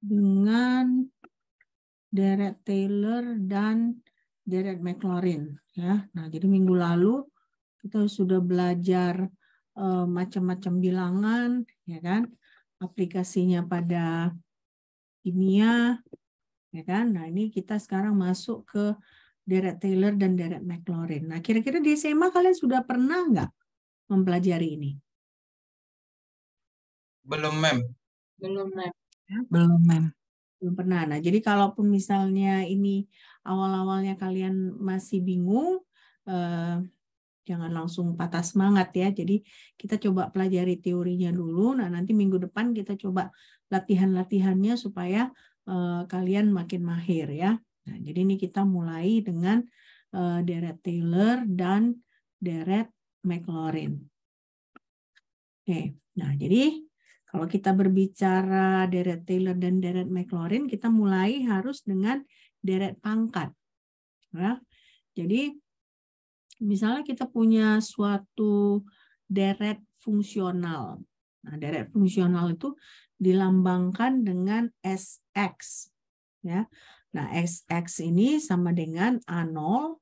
dengan deret Taylor dan deret Maclaurin ya. Nah, jadi minggu lalu kita sudah belajar macam-macam bilangan ya kan, aplikasinya pada kimia ya kan. Nah, ini kita sekarang masuk ke deret Taylor dan deret Maclaurin. Nah, kira-kira di SMA kalian sudah pernah nggak mempelajari ini? Belum, Mem. Belum, Mem. Belum, Mem. Belum pernah. Nah, jadi kalaupun misalnya ini awal-awalnya kalian masih bingung, jangan langsung patah semangat ya. Jadi kita coba pelajari teorinya dulu. Nah, nanti minggu depan kita coba latihan-latihannya supaya kalian makin mahir ya. Nah, jadi ini kita mulai dengan deret Taylor dan deret Maclaurin. Oke, nah jadi kalau kita berbicara deret Taylor dan deret Maclaurin, kita mulai harus dengan deret pangkat. Ya. Jadi misalnya kita punya suatu deret fungsional. Nah, deret fungsional itu dilambangkan dengan SX. Ya. Nah, SX ini sama dengan A0,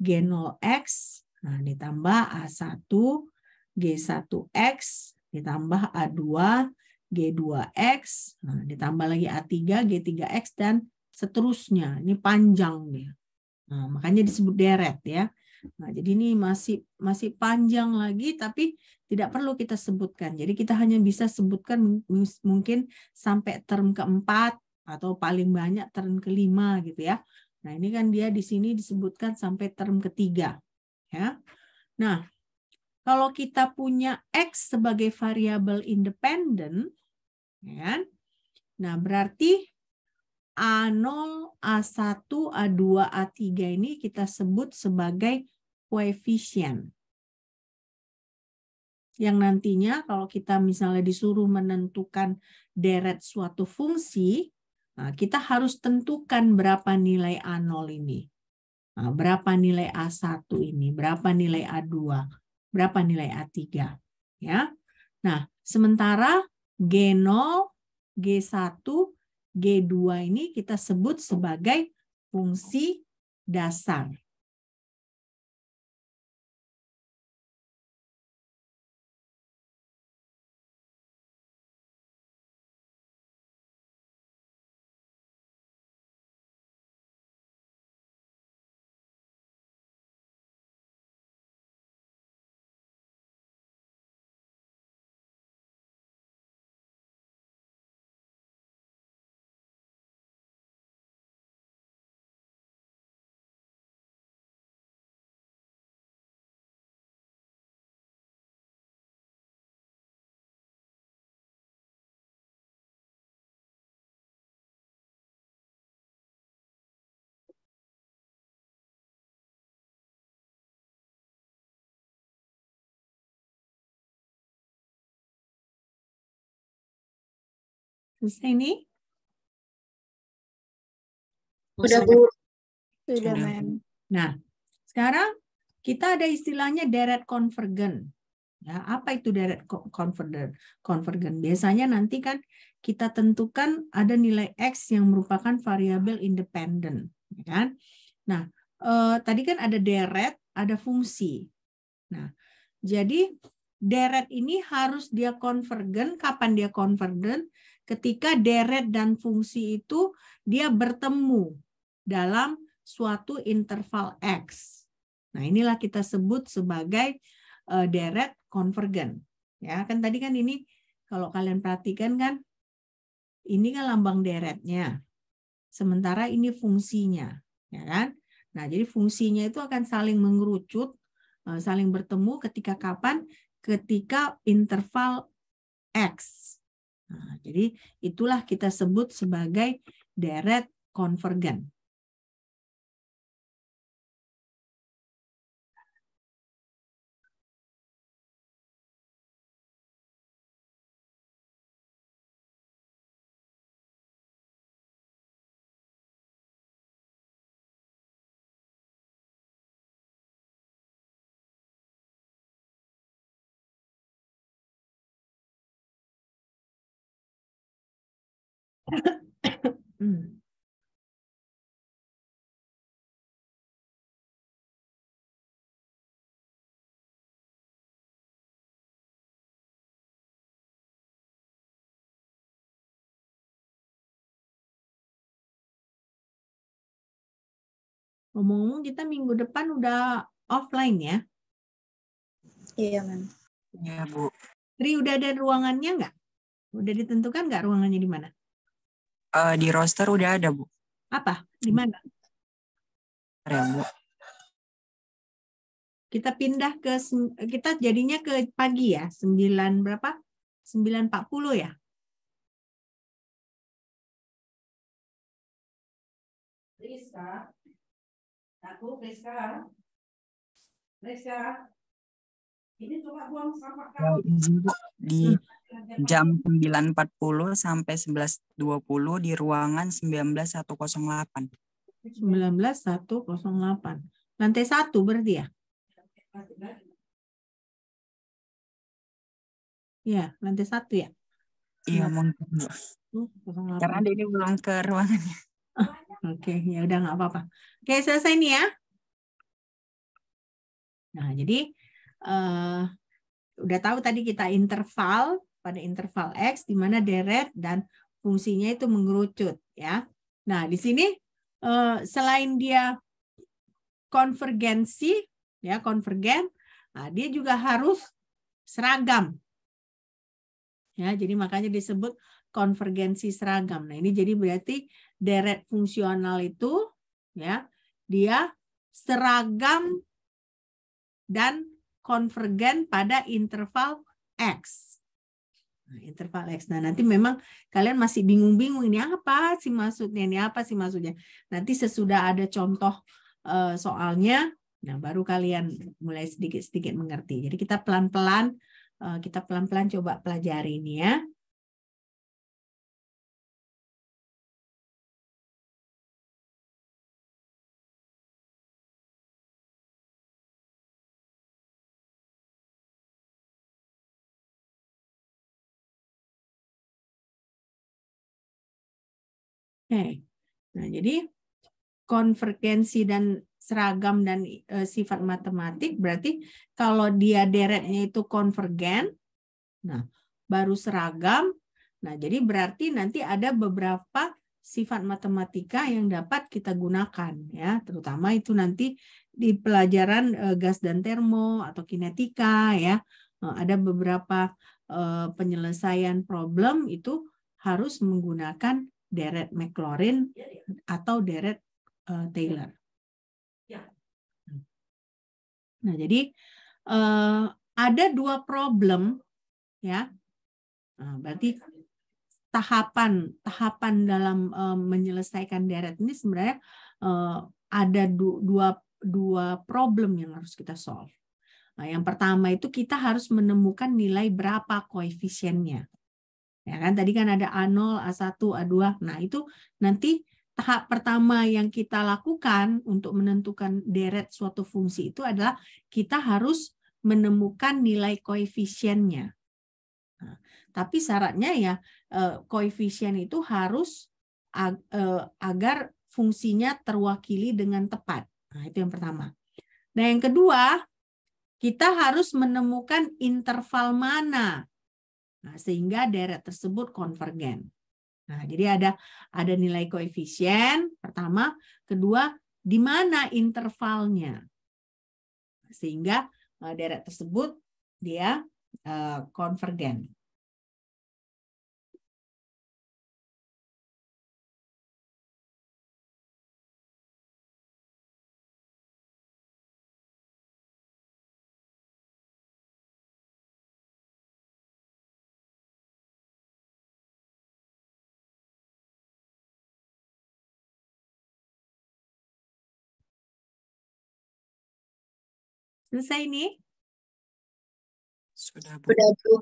G0X, nah, ditambah A1, G1X, ditambah A2, G2X, nah, ditambah lagi A3, G3X, dan seterusnya. Ini panjang nih. Nah, makanya disebut deret ya. Nah, jadi ini masih panjang lagi, tapi tidak perlu kita sebutkan. Jadi kita hanya bisa sebutkan mungkin sampai term keempat atau paling banyak term kelima gitu ya. Nah, ini kan dia di sini disebutkan sampai term ketiga ya. Nah, kalau kita punya X sebagai variabel independen, ya kan? Nah, berarti A0, A1, A2, A3 ini kita sebut sebagai koefisien. Yang nantinya kalau kita misalnya disuruh menentukan deret suatu fungsi, nah kita harus tentukan berapa nilai A0 ini. Nah, berapa nilai A1 ini, berapa nilai A2, berapa nilai A3. Ya. Nah, sementara G0, G1, G2 ini kita sebut sebagai fungsi dasar. Selesai ini? Udah, Bu. Sudah, Mem. Nah, sekarang kita ada istilahnya deret konvergen. Ya, apa itu deret konvergen? Biasanya nanti kan kita tentukan ada nilai X yang merupakan variabel independen. Ya kan? Nah, tadi kan ada deret, ada fungsi. Nah, jadi deret ini harus dia konvergen. Kapan dia konvergen? Ketika deret dan fungsi itu dia bertemu dalam suatu interval X. Nah, inilah kita sebut sebagai deret konvergen. Ya, kan tadi kan ini kalau kalian perhatikan kan ini kan lambang deretnya. Sementara ini fungsinya, ya kan? Nah, jadi fungsinya itu akan saling mengerucut, saling bertemu ketika kapan? Ketika interval X. Nah, jadi itulah kita sebut sebagai deret konvergen. Ngomong-ngomong kita minggu depan udah offline ya? Iya, Mem. Iya, Bu. Tri, udah ada ruangannya nggak? Udah ditentukan nggak ruangannya di mana? Di roster udah ada, Bu. Apa? Di mana? Ya, Bu. Kita pindah kita jadinya ke pagi ya, 9 berapa? 9.40 ya? Rizka. Aku, Rizka. Rizka. Ini coba buang sampah kamu. Izin, Bu. Di jam 9.40 sampai 11.20 di ruangan 19108. 19108. Lantai 1 berarti ya? Ya, lantai 1 ya? Iya, mungkin, Bu. 08. Karena ini belum ke ruangannya. Oke, ya udah nggak apa-apa. Oke, selesai nih ya. Nah, jadi udah tahu tadi kita interval, pada interval X di mana deret dan fungsinya itu mengerucut ya. Nah, di sini selain dia konvergensi ya, konvergen, nah, dia juga harus seragam. Ya, jadi makanya disebut konvergensi seragam. Nah, ini jadi berarti deret fungsional itu ya, dia seragam dan konvergen pada interval X. Nah, interval X. Nah, nanti memang kalian masih bingung-bingung ini apa sih maksudnya, ini apa sih maksudnya. Nanti sesudah ada contoh soalnya, nah baru kalian mulai sedikit-sedikit mengerti. Jadi kita pelan-pelan coba pelajari ini ya. Oke. Nah, jadi konvergensi dan seragam dan sifat matematik berarti kalau dia deretnya itu konvergen, nah baru seragam. Nah, jadi berarti nanti ada beberapa sifat matematika yang dapat kita gunakan ya, terutama itu nanti di pelajaran gas dan termo atau kinetika ya. Ada beberapa penyelesaian problem itu harus menggunakan deret Maclaurin atau deret Taylor. Nah, jadi ada 2 problem ya. Nah, berarti tahapan dalam menyelesaikan deret ini sebenarnya ada dua problem yang harus kita solve. Nah, yang pertama itu kita harus menemukan nilai berapa koefisiennya. Ya kan tadi kan ada A0, A1, A2. Nah, itu nanti tahap pertama yang kita lakukan untuk menentukan deret suatu fungsi itu adalah kita harus menemukan nilai koefisiennya. Nah, tapi syaratnya ya koefisien itu harus agar fungsinya terwakili dengan tepat. Nah, itu yang pertama. Nah, yang kedua, kita harus menemukan interval mana. Nah, sehingga deret tersebut konvergen. Nah, jadi ada nilai koefisien pertama, kedua di mana intervalnya. Sehingga deret tersebut dia konvergen. Selesai ini? Sudah, Bu. Udah, Bu.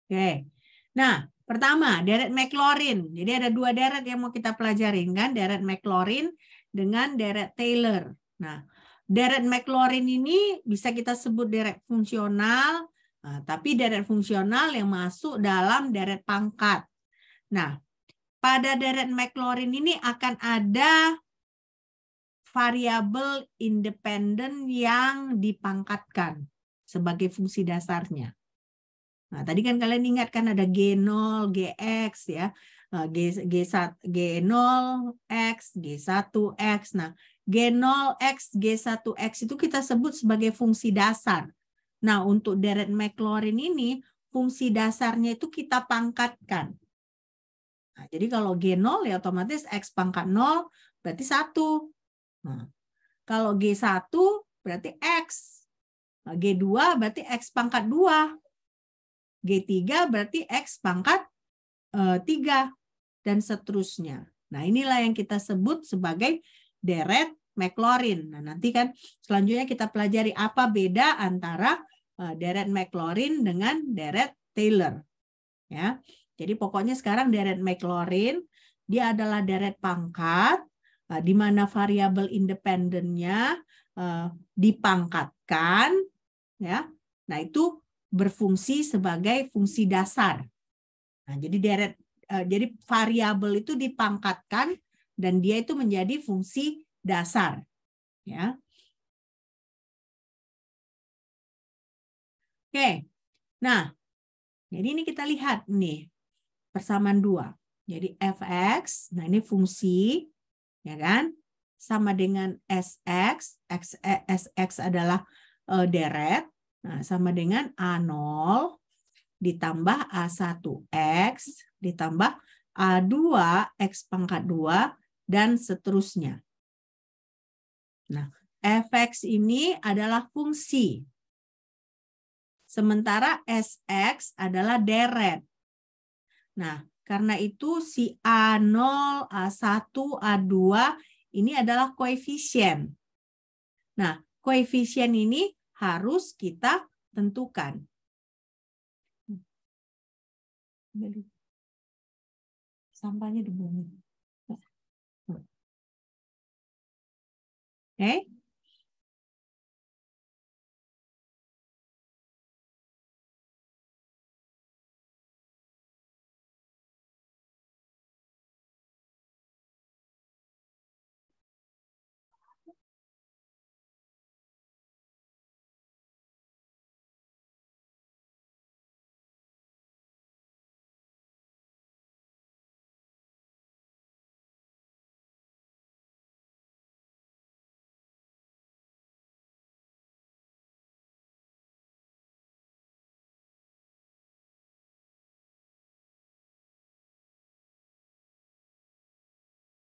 Oke. Nah, pertama, deret Maclaurin. Jadi ada 2 deret yang mau kita pelajarin kan, deret Maclaurin dengan deret Taylor. Nah, deret Maclaurin ini bisa kita sebut deret fungsional, tapi deret fungsional yang masuk dalam deret pangkat. Nah, pada deret McLaurin ini akan ada variabel independen yang dipangkatkan sebagai fungsi dasarnya. Nah, tadi kan kalian ingat kan ada G0, Gx ya. G0, G0X, G1X. Nah, G0X, G1X itu kita sebut sebagai fungsi dasar. Nah, untuk deret McLaurin ini, fungsi dasarnya itu kita pangkatkan. Nah, jadi kalau G0 ya otomatis X pangkat 0 berarti 1. Nah, kalau G1 berarti X. Nah, G2 berarti X pangkat 2. G3 berarti X pangkat 3. Dan seterusnya. Nah, inilah yang kita sebut sebagai deret McLaurin. Nah, nanti kan selanjutnya kita pelajari apa beda antara deret McLaurin dengan deret Taylor. Ya. Jadi pokoknya sekarang deret McLaurin dia adalah deret pangkat di mana variabel independennya dipangkatkan, ya. Nah, itu berfungsi sebagai fungsi dasar. Nah, jadi variabel itu dipangkatkan dan dia itu menjadi fungsi dasar, ya. Oke. Nah, jadi ini kita lihat nih persamaan 2. Jadi fx, nah ini fungsi, ya kan? Sama dengan sx, sx adalah deret, nah sama dengan A0 ditambah A1x ditambah A2 x pangkat 2 dan seterusnya. Nah, fx ini adalah fungsi. Sementara sx adalah deret. Nah, karena itu si A0, A1, A2 ini adalah koefisien. Nah, koefisien ini harus kita tentukan. Sampahnya di bumi. Oke.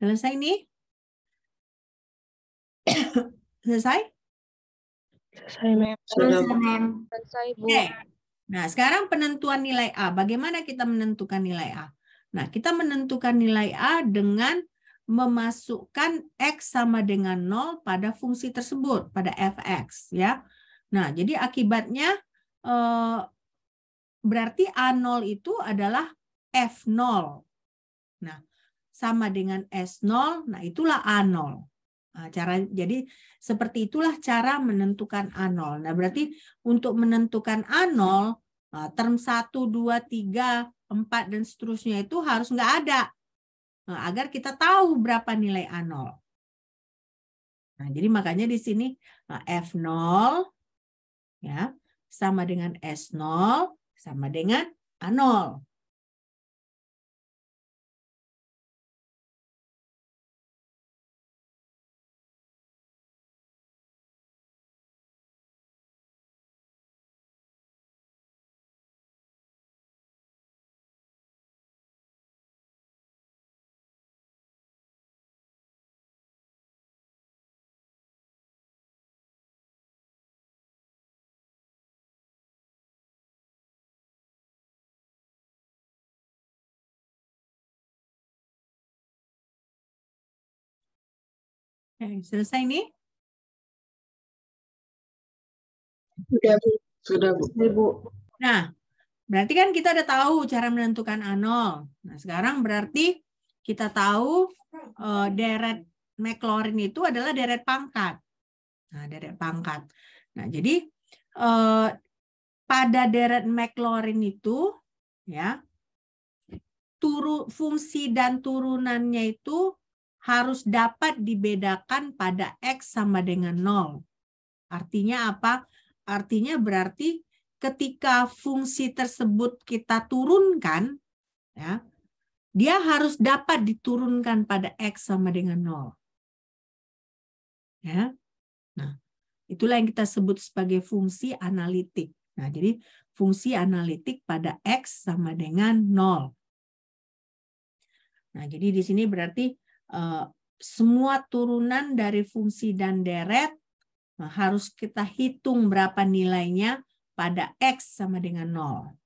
Selesai nih? Selesai? Selesai, Mem. Selesai, Bu. Oke. Nah, sekarang penentuan nilai A. Bagaimana kita menentukan nilai A? Nah, kita menentukan nilai A dengan memasukkan X sama dengan 0 pada fungsi tersebut, pada fx. Ya. Nah, jadi akibatnya berarti A0 itu adalah F0. Nah, sama dengan S0, nah itulah A0. Nah, jadi seperti itulah cara menentukan A0. Nah, berarti untuk menentukan A0, term 1, 2, 3, 4, dan seterusnya itu harus nggak ada. Nah, agar kita tahu berapa nilai A0. Nah, jadi makanya di sini F0 ya, sama dengan S0, sama dengan A0. Selesai nih? Sudah, Bu. Sudah, Bu. Nah, berarti kan kita udah tahu cara menentukan A0. Nah, sekarang berarti kita tahu deret McLaurin itu adalah deret pangkat. Nah, deret pangkat. Nah, jadi pada deret McLaurin itu ya fungsi dan turunannya itu harus dapat dibedakan pada X sama dengan 0. Artinya apa? Artinya berarti ketika fungsi tersebut kita turunkan, ya, dia harus dapat diturunkan pada X sama dengan 0. Ya. Nah, itulah yang kita sebut sebagai fungsi analitik. Nah, jadi fungsi analitik pada X sama dengan 0. Nah, jadi di sini berarti semua turunan dari fungsi dan deret harus kita hitung berapa nilainya pada X sama dengan 0.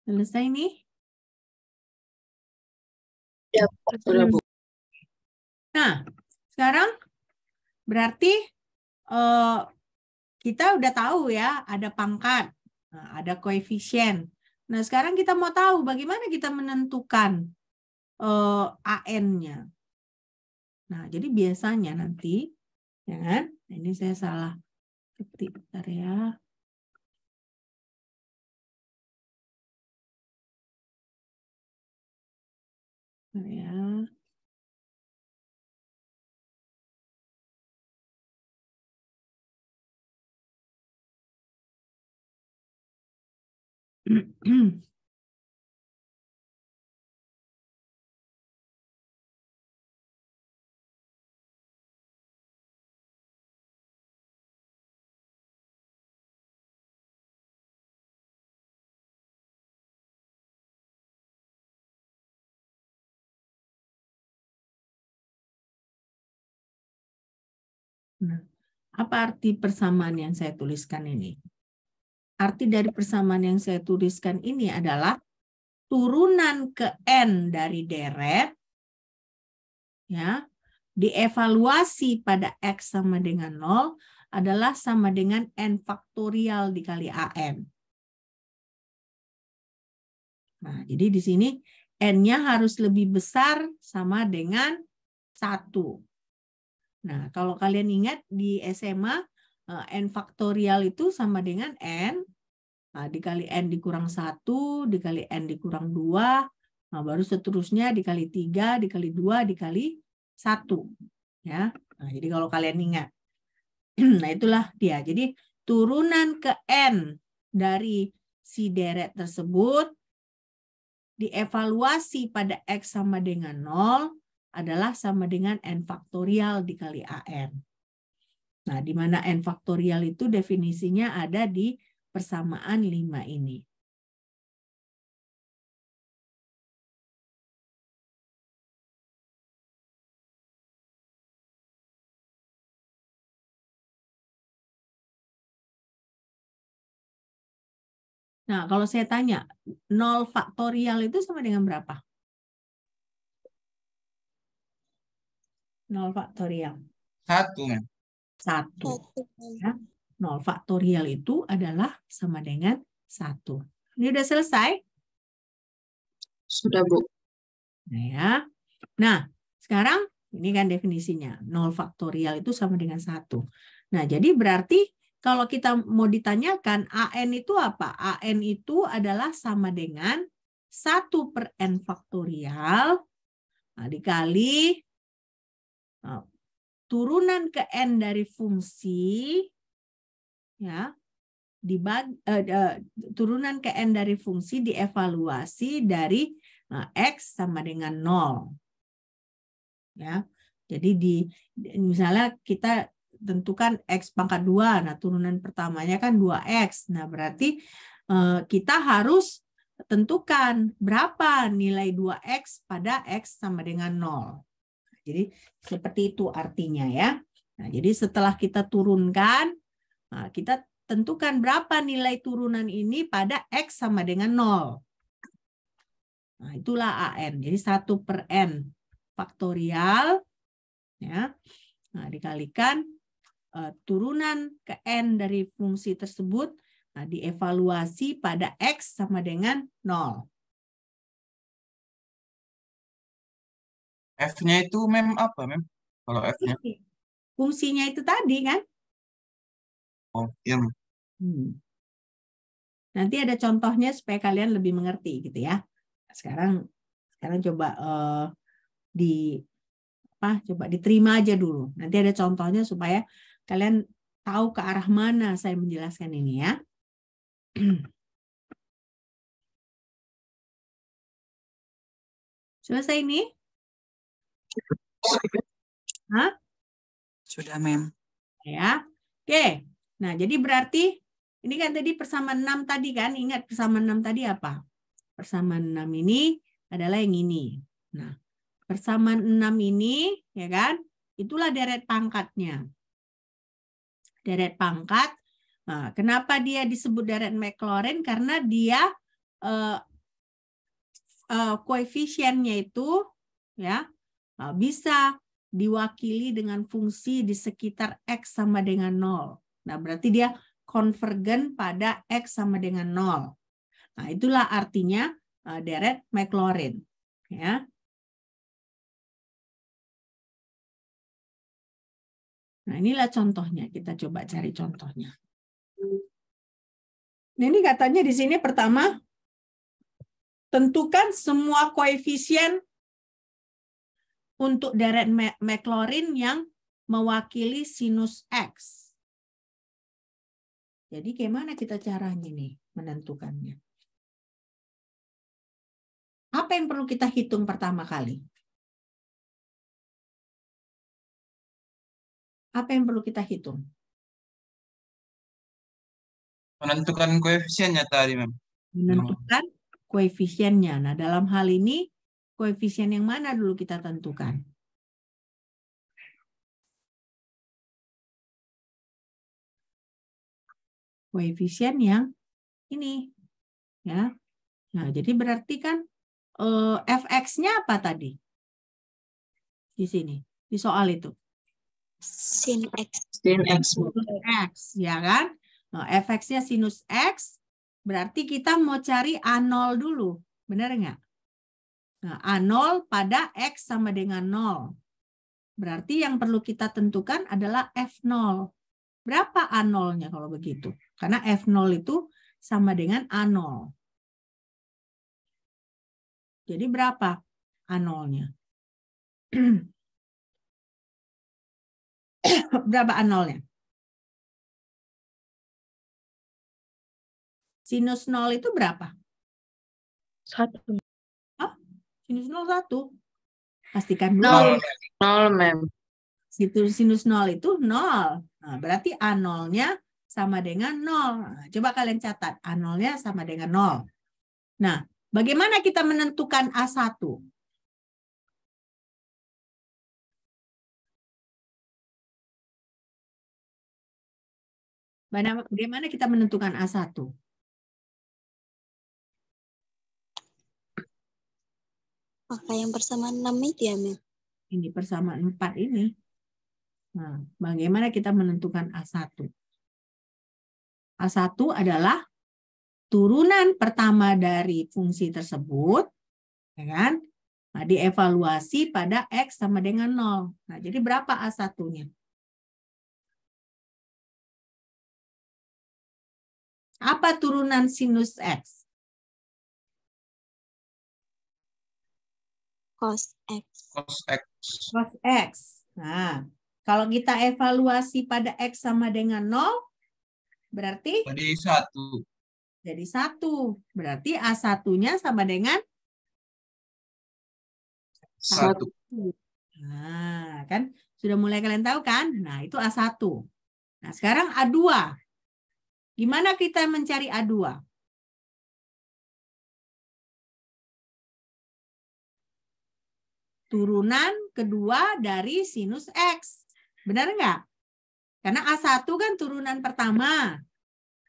Selesai nih? Ya, sudah Bu. Nah, sekarang berarti kita udah tahu ya, ada pangkat, ada koefisien. Nah, sekarang kita mau tahu bagaimana kita menentukan AN-nya. Nah, jadi biasanya nanti, ya kan? Ini saya salah ketik, bentar ya. Bentar ya. Nah, apa arti persamaan yang saya tuliskan ini? Arti dari persamaan yang saya tuliskan ini adalah turunan ke N dari deret, ya, dievaluasi pada X sama dengan 0 adalah sama dengan N faktorial dikali AN. Nah, jadi di sini N-nya harus lebih besar sama dengan 1. Nah, kalau kalian ingat di SMA, N faktorial itu sama dengan N, dikali N dikurang 1, dikali N dikurang 2, nah, baru seterusnya dikali 3, dikali 2, dikali 1. Ya. Nah, jadi kalau kalian ingat. Nah, itulah dia. Jadi turunan ke N dari si deret tersebut dievaluasi pada X sama dengan 0 adalah sama dengan N faktorial dikali AN. Nah, di mana N faktorial itu definisinya ada di persamaan 5 ini. Nah, kalau saya tanya, 0 faktorial itu sama dengan berapa? 0 faktorial. 1. 1. Ya. 0 faktorial itu adalah sama dengan 1. Ini udah selesai? Sudah Bu. Nah, ya. Nah, sekarang ini kan definisinya. 0 faktorial itu sama dengan 1. Nah, jadi berarti kalau kita mau ditanyakan AN itu apa? AN itu adalah sama dengan 1 per N faktorial dikali turunan ke N dari fungsi, ya, turunan ke N dari fungsi dievaluasi dari X sama dengan 0. Ya. Jadi misalnya kita tentukan X pangkat 2, nah turunan pertamanya kan 2X. Nah, berarti kita harus tentukan berapa nilai 2X pada X sama dengan 0. Jadi seperti itu artinya ya. Nah, jadi setelah kita turunkan, nah, kita tentukan berapa nilai turunan ini pada X sama dengan 0. Nah, itulah AN. Jadi 1/N faktorial ya. Nah, dikalikan turunan ke N dari fungsi tersebut, nah, dievaluasi pada X sama dengan 0. F-nya itu apa, Mem? Kalau F-nya? Fungsinya itu tadi kan? Oh, iya. Nanti ada contohnya supaya kalian lebih mengerti gitu ya. Sekarang coba coba diterima aja dulu. Nanti ada contohnya supaya kalian tahu ke arah mana saya menjelaskan ini ya. Selesai ini? Hah? Sudah, Mem. Ya. Oke. Nah, jadi berarti ini kan tadi persamaan 6 tadi kan? Ingat persamaan 6 tadi apa? Persamaan 6 ini adalah yang ini. Nah, persamaan 6 ini ya kan? Itulah deret pangkatnya. Deret pangkat. Nah, kenapa dia disebut deret Maclaurin? Karena dia koefisiennya itu ya bisa diwakili dengan fungsi di sekitar X sama dengan 0. Nah, berarti dia konvergen pada X sama dengan 0. Nah, itulah artinya deret Maclaurin. Ya. Nah, inilah contohnya. Kita coba cari contohnya. Nah, ini katanya di sini pertama, tentukan semua koefisien untuk deret Maclaurin yang mewakili sinus X. Jadi gimana kita caranya nih menentukannya? Apa yang perlu kita hitung pertama kali? Apa yang perlu kita hitung? Menentukan koefisiennya tadi, Mem. Menentukan koefisiennya. Nah, dalam hal ini, koefisien yang mana dulu kita tentukan? Koefisien yang ini. Ya. Nah, jadi berarti kan fx-nya apa tadi? Di sini, di soal itu. Sin X. Sin X. X, ya kan? Nah, fx-nya sinus X, berarti kita mau cari A0 dulu. Benar nggak? Nah, A0 pada X sama dengan 0. Berarti yang perlu kita tentukan adalah F0. Berapa A0-nya kalau begitu? Karena F0 itu sama dengan A0. Jadi berapa A0-nya? Berapa A0-nya? Sinus 0 itu berapa? 1. Sinus 0 1. Pastikan dulu. 0, Mem. Sinus 0 itu 0. Nah, berarti A0-nya sama dengan 0. Nah, coba kalian catat. A0-nya sama dengan 0. Nah, bagaimana kita menentukan A1? Bagaimana kita menentukan A1? Pakai yang persamaan 6 itu ya, Mem? Ini persamaan 4 ini. Nah, bagaimana kita menentukan A1? A1 adalah turunan pertama dari fungsi tersebut, ya kan? Nah, dievaluasi pada X sama dengan 0. Nah, jadi berapa A1-nya? Apa turunan sinus X? Cos X. Cos X. Cos X. Nah, kalau kita evaluasi pada X sama dengan 0, berarti? Jadi 1. Jadi 1. Berarti A1-nya sama dengan 1. Nah, kan sudah mulai kalian tahu kan? Nah, itu A1. Nah, sekarang A2. Gimana kita mencari A2? Turunan kedua dari sinus X. Benar nggak? Karena A1 kan turunan pertama.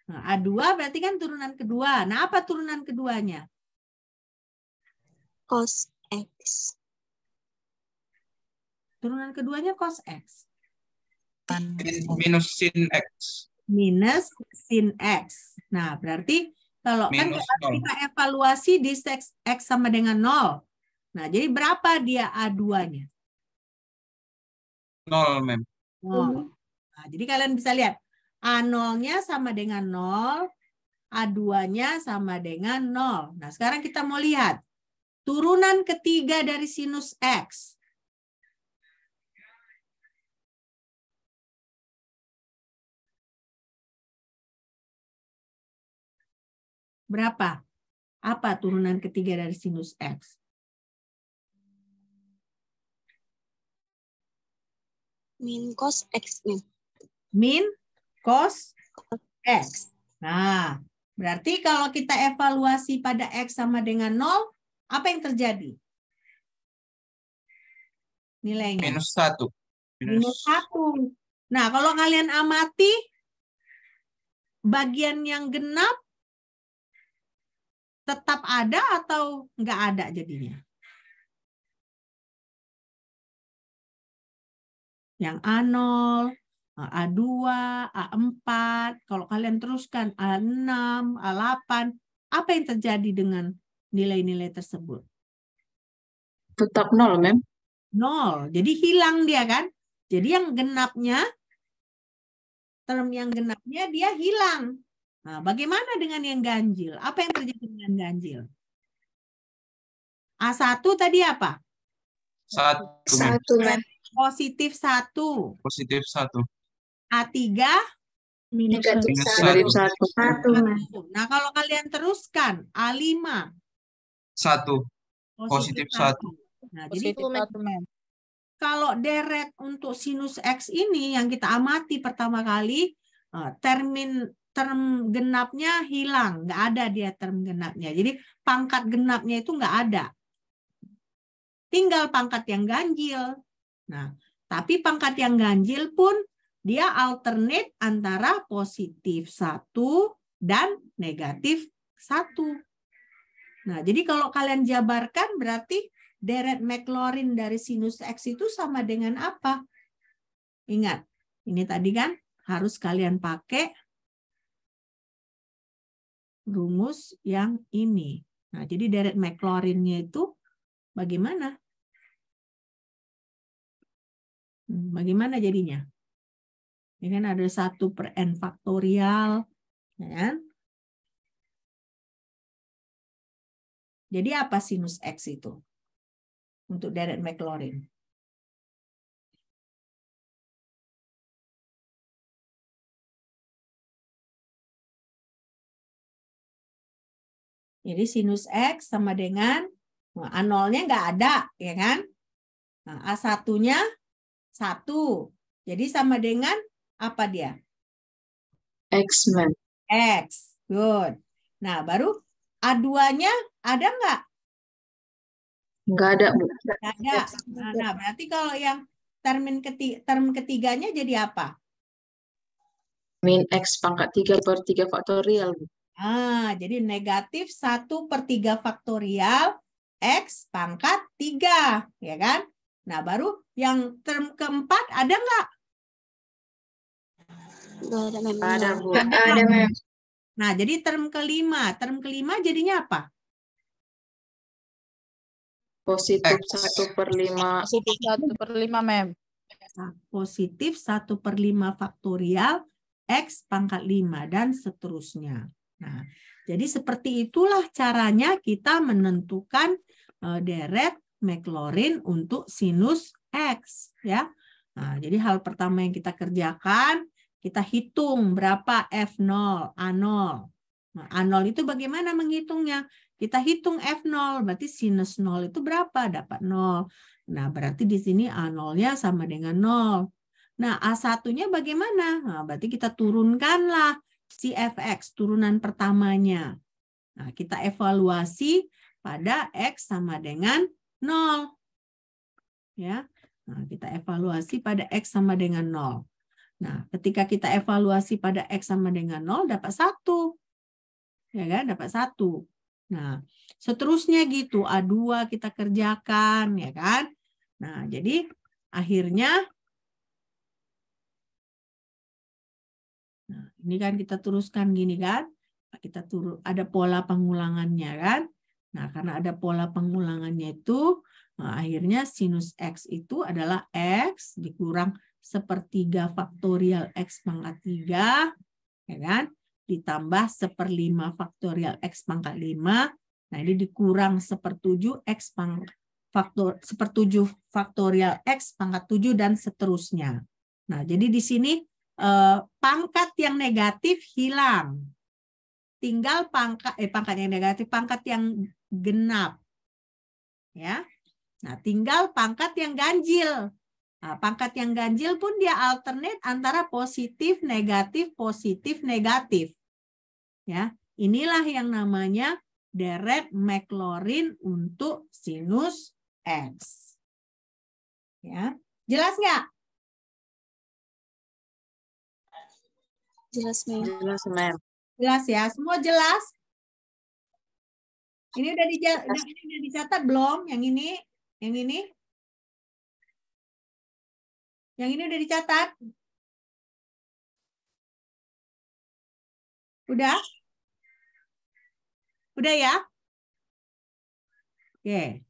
Nah, A2 berarti kan turunan kedua. Nah, apa turunan keduanya? Cos X. Turunan keduanya cos X. Minus sin X. Minus sin X. Nah, berarti kalau kan Minus kita evaluasi di X sama dengan 0. Nah, jadi berapa dia A2-nya? 0, Mem. 0. Nah, jadi kalian bisa lihat A0-nya sama dengan 0, A2-nya sama dengan 0. Nah, sekarang kita mau lihat turunan ketiga dari sinus X. Berapa? Apa turunan ketiga dari sinus X? Min cos X, Mem. Min cos X. Nah, berarti kalau kita evaluasi pada X sama dengan 0, apa yang terjadi? Nilainya? Minus 1. Minus 1. Nah, kalau kalian amati, bagian yang genap tetap ada atau nggak ada jadinya? Yang A0, A2, A4, kalau kalian teruskan A6, A8, apa yang terjadi dengan nilai-nilai tersebut? Tetap 0, Mem. 0. Jadi hilang dia kan? Jadi yang genapnya, term yang genapnya dia hilang. Nah, bagaimana dengan yang ganjil? Apa yang terjadi dengan ganjil? A1 tadi apa? 1, Mem. Positif 1. Positif 1. A3 Negatif Minus 1. 1. Nah, kalau kalian teruskan A5 1. Positif 1. Nah, jadi kalau deret untuk sinus X ini yang kita amati pertama kali, term genapnya hilang, nggak ada dia term genapnya. Jadi pangkat genapnya itu nggak ada. Tinggal pangkat yang ganjil. Nah, tapi pangkat yang ganjil pun dia alternate antara positif 1 dan negatif 1. Nah, jadi kalau kalian jabarkan berarti deret Maclaurin dari sinus X itu sama dengan apa? Ingat, ini tadi kan harus kalian pakai rumus yang ini. Nah, jadi deret Maclaurin-nya itu bagaimana? Bagaimana jadinya? Ini kan ada 1 per n faktorial. Ya kan? Jadi apa sinus X itu? Untuk deret Maclaurin. Jadi sinus X sama dengan A0-nya nggak ada, ya kan? Nah, A1-nya 1. Jadi sama dengan apa dia? X, Mem. X. Good. Nah, baru A2-nya ada nggak? Nggak ada, Bu. Nggak ada. Nah, berarti kalau yang term ketiganya jadi apa? Min X pangkat 3 per 3 faktorial, Bu. Jadi negatif 1 per 3 faktorial X pangkat 3. Ya kan? Nah, baru yang term keempat ada nggak? Nggak ada, Mem. Ada, Bu. Ada, Mem. Nah, jadi term kelima jadinya apa? Positif X. 1 per 5. Positif 1/5, Mem. Nah, positif 1 per 5 faktorial X pangkat 5 dan seterusnya. Nah, jadi seperti itulah caranya kita menentukan deret Maclaurin untuk sinus X, ya. Nah, jadi hal pertama yang kita kerjakan, kita hitung berapa F0, A0. Nah, A0 itu bagaimana menghitungnya? kita hitung F0, berarti sinus 0 itu berapa? Dapat 0. Nah, berarti di sini A0-nya sama dengan 0. Nah, A1-nya bagaimana? Nah, berarti kita turunkanlah si Fx, turunan pertamanya. Nah, kita evaluasi pada X sama dengan 0. Ya. Nah, kita evaluasi pada X sama dengan 0. Nah, ketika kita evaluasi pada X sama dengan 0, dapat 1. Ya kan? Dapat 1. Nah, seterusnya gitu. A2 kita kerjakan, ya kan? Nah, jadi akhirnya, nah, ini kan kita teruskan gini kan? Kita ada pola pengulangannya kan? Nah, karena ada pola pengulangannya itu, nah, akhirnya sinus X itu adalah X dikurang 1/3 faktorial X pangkat 3, ya kan? Ditambah 1/5 faktorial X pangkat 5. Nah, ini dikurang 1/7 X faktorial X pangkat 7 dan seterusnya. Nah, jadi di sini pangkat yang negatif hilang. Tinggal pangkat yang negatif, pangkat yang genap. Ya. Nah, tinggal pangkat yang ganjil. Nah, pangkat yang ganjil pun dia alternate antara positif, negatif, positif, negatif. Ya, inilah yang namanya deret Maclaurin untuk sinus X. Ya, jelas nggak? Jelas, Mem. Jelas, Mem. Jelas ya, semua jelas. Ini udah dicatat belum? Yang ini, yang ini, yang ini udah dicatat? Udah? Udah ya? Oke.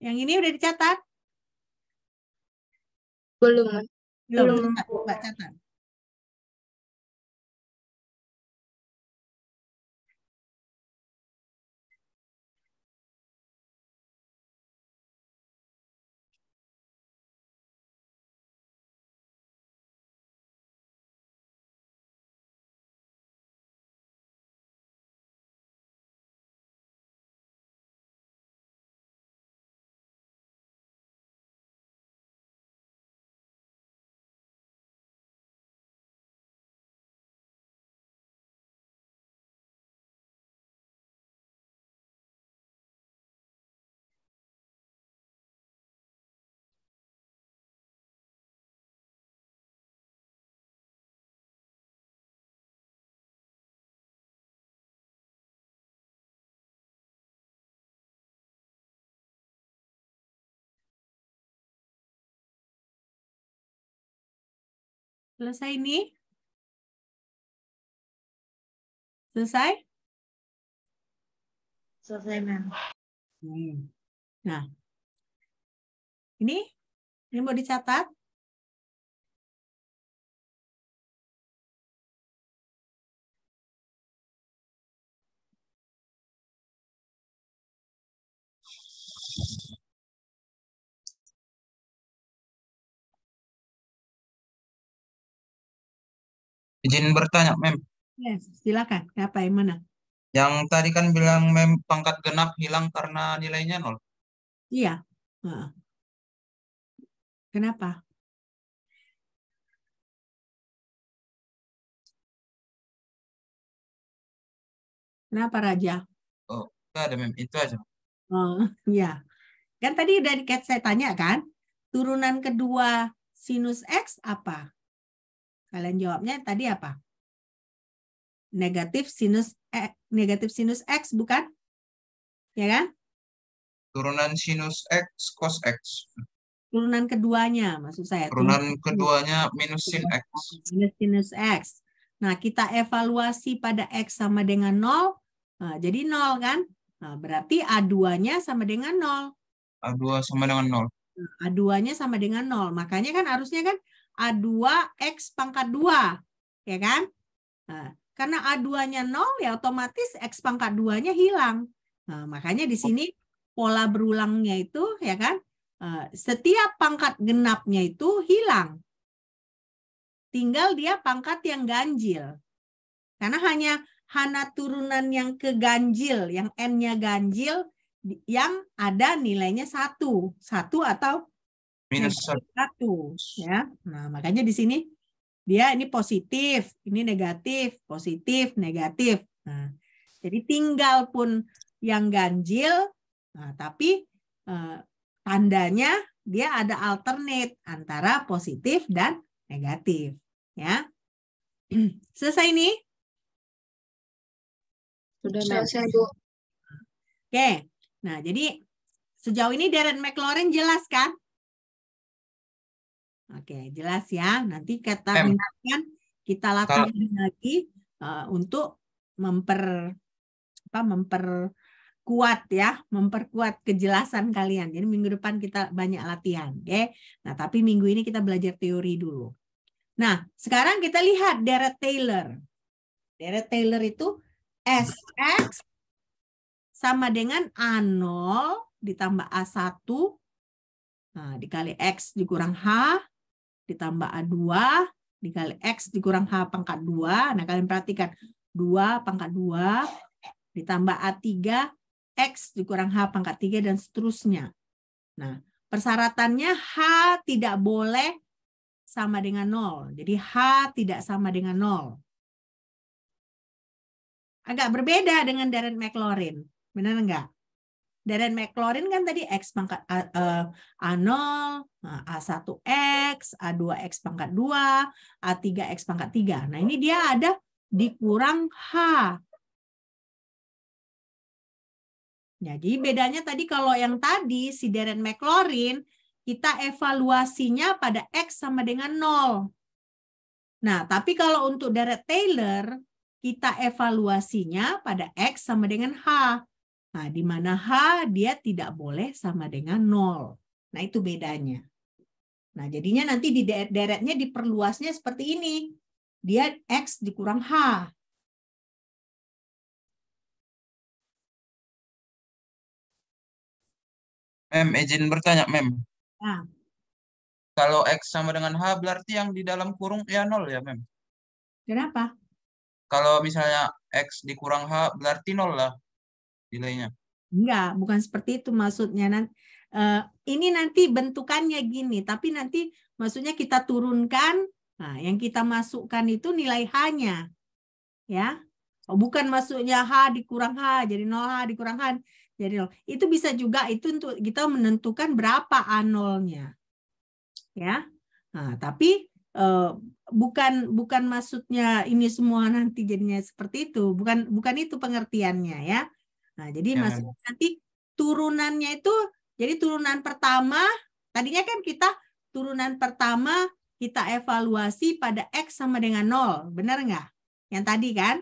Yang ini udah dicatat? Belum, Mem. Belum. Coba catat. Selesai ini? Selesai? Selesai, Mem. Nah, ini mau dicatat? Izin bertanya, Mem. Yes, silakan. Apa yang mana? Yang tadi kan bilang Mem pangkat genap hilang karena nilainya 0. Iya. Kenapa? Kenapa, Raja? Oh, nggak ada, Mem. Itu aja. Oh, iya. Kan tadi udah saya tanya kan, turunan kedua sinus X apa? Kalian jawabnya tadi apa? Negatif sinus X, bukan? Ya kan? Turunan sinus X, cos X. Turunan keduanya, maksud saya. Turunan keduanya minus sin X. Minus sinus X. Nah, kita evaluasi pada X sama dengan 0. Nah, jadi 0 kan? Nah, berarti A2-nya sama dengan 0. A2 sama dengan 0. A2-nya sama dengan 0. Makanya kan harusnya kan A2X pangkat 2. Ya kan? Nah, karena A2-nya 0, ya otomatis X pangkat 2-nya hilang. Nah, makanya di sini pola berulangnya itu, ya kan? Setiap pangkat genapnya itu hilang. Tinggal dia pangkat yang ganjil. Karena hana turunan yang keganjil, yang N-nya ganjil, yang ada nilainya 1. 1 atau Minus negatif 1. Ya. Nah, makanya di sini dia ini positif, ini negatif, positif, negatif. Nah, jadi tinggal pun yang ganjil, nah, tapi tandanya dia ada alternate antara positif dan negatif. Ya. Selesai nih? Sudah, Mem. Selesai, Bu. Oke. Nah, jadi sejauh ini Darren McLaurin jelas kan? Oke, jelas ya. Nanti kita Mem. ingatkan, kita latihan lagi untuk memperkuat ya, memperkuat kejelasan kalian. Jadi minggu depan kita banyak latihan, oke? Nah, tapi minggu ini kita belajar teori dulu. Nah, sekarang kita lihat Darren Taylor. Darren Taylor itu SX sama dengan A0 ditambah A1 dikali X dikurang H ditambah A2 dikali X dikurang H pangkat 2. Nah, kalian perhatikan 2 pangkat 2 ditambah A3 X dikurang H pangkat 3 dan seterusnya. Nah, persyaratannya H tidak boleh sama dengan 0. Jadi H tidak sama dengan 0. Agak berbeda dengan Darren McLaurin. Benar enggak? Darren McLaurin kan tadi X pangkat A0, A1X, A2X pangkat 2, A3X pangkat 3. Nah, ini dia ada dikurang H. Jadi bedanya tadi kalau yang tadi si Darren McLaurin, kita evaluasinya pada X sama dengan 0. Nah, tapi kalau untuk Darren Taylor, kita evaluasinya pada X sama dengan H. Nah, di mana H dia tidak boleh sama dengan 0. Nah, itu bedanya. Nah, jadinya nanti di deretnya diperluasnya seperti ini. Dia X dikurang H. Mem, izin bertanya, Mem. Nah, Kalau X sama dengan H, berarti yang di dalam kurung ya 0 ya, Mem? kenapa? Kalau misalnya X dikurang H, berarti 0 lah nilainya. Enggak, bukan seperti itu maksudnya. Ini nanti bentukannya gini, tapi nanti maksudnya kita turunkan, nah yang kita masukkan itu nilai H-nya. Ya. Bukan maksudnya H dikurang H, jadi 0 H dikurang H, jadi 0. Itu bisa juga itu untuk kita menentukan berapa A0-nya. Ya. Nah, tapi bukan maksudnya ini semua nanti jadinya seperti itu, bukan itu pengertiannya ya. Nah, jadi Ya, maksudnya nanti turunannya itu, jadi turunan pertama, tadinya kan kita turunan pertama kita evaluasi pada X sama dengan 0, benar nggak? Yang tadi kan,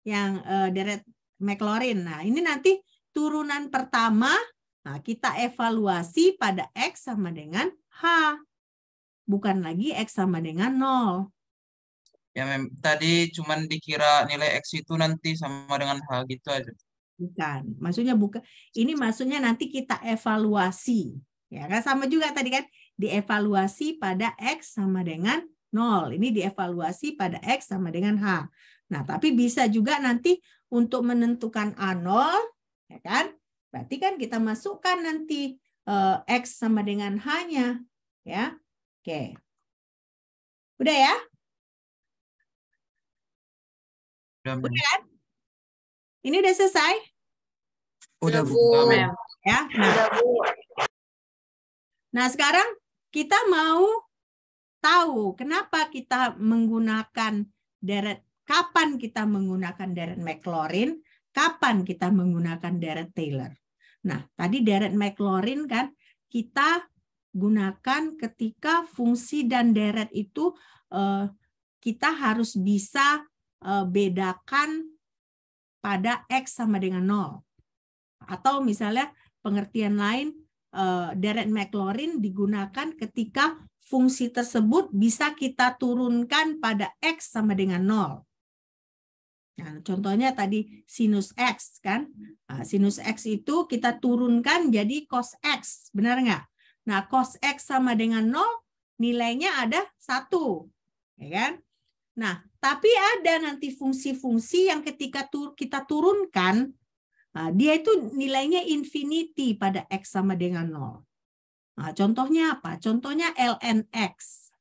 yang Darren McLaurin. Nah, ini nanti turunan pertama, nah, kita evaluasi pada X sama dengan H. Bukan lagi X sama dengan 0. Ya, Mem. Tadi cuman dikira nilai X itu nanti sama dengan H gitu aja. Bukan. Maksudnya bukan. Ini maksudnya nanti kita evaluasi. Ya kan sama juga tadi kan dievaluasi pada X sama dengan 0. Ini dievaluasi pada X sama dengan H. Nah, tapi bisa juga nanti untuk menentukan A0, ya kan? Berarti kan kita masukkan nanti X sama dengan H-nya, ya. Oke. Udah ya? Udah, Mem. Udah kan? Ini udah selesai? Udah, Bu. Bu. Mem. Ya. Nah, sekarang kita mau tahu kenapa kita menggunakan kapan kita menggunakan Darren McLaurin, kapan kita menggunakan Darren Taylor. Nah, tadi Darren McLaurin kan kita gunakan ketika fungsi dan deret itu kita harus bisa bedakan pada X sama dengan 0. Atau misalnya pengertian lain, Darren McLaurin digunakan ketika fungsi tersebut bisa kita turunkan pada X sama dengan 0. Nah, contohnya tadi sinus X kan. Nah, sinus X itu kita turunkan jadi cos X. Benar nggak? Nah, cos X sama dengan 0, nilainya ada 1. Ya kan? Nah, Tapi ada nanti fungsi-fungsi yang ketika kita turunkan, nah, dia itu nilainya infinity pada X sama dengan 0. Nah, contohnya apa? Contohnya ln X.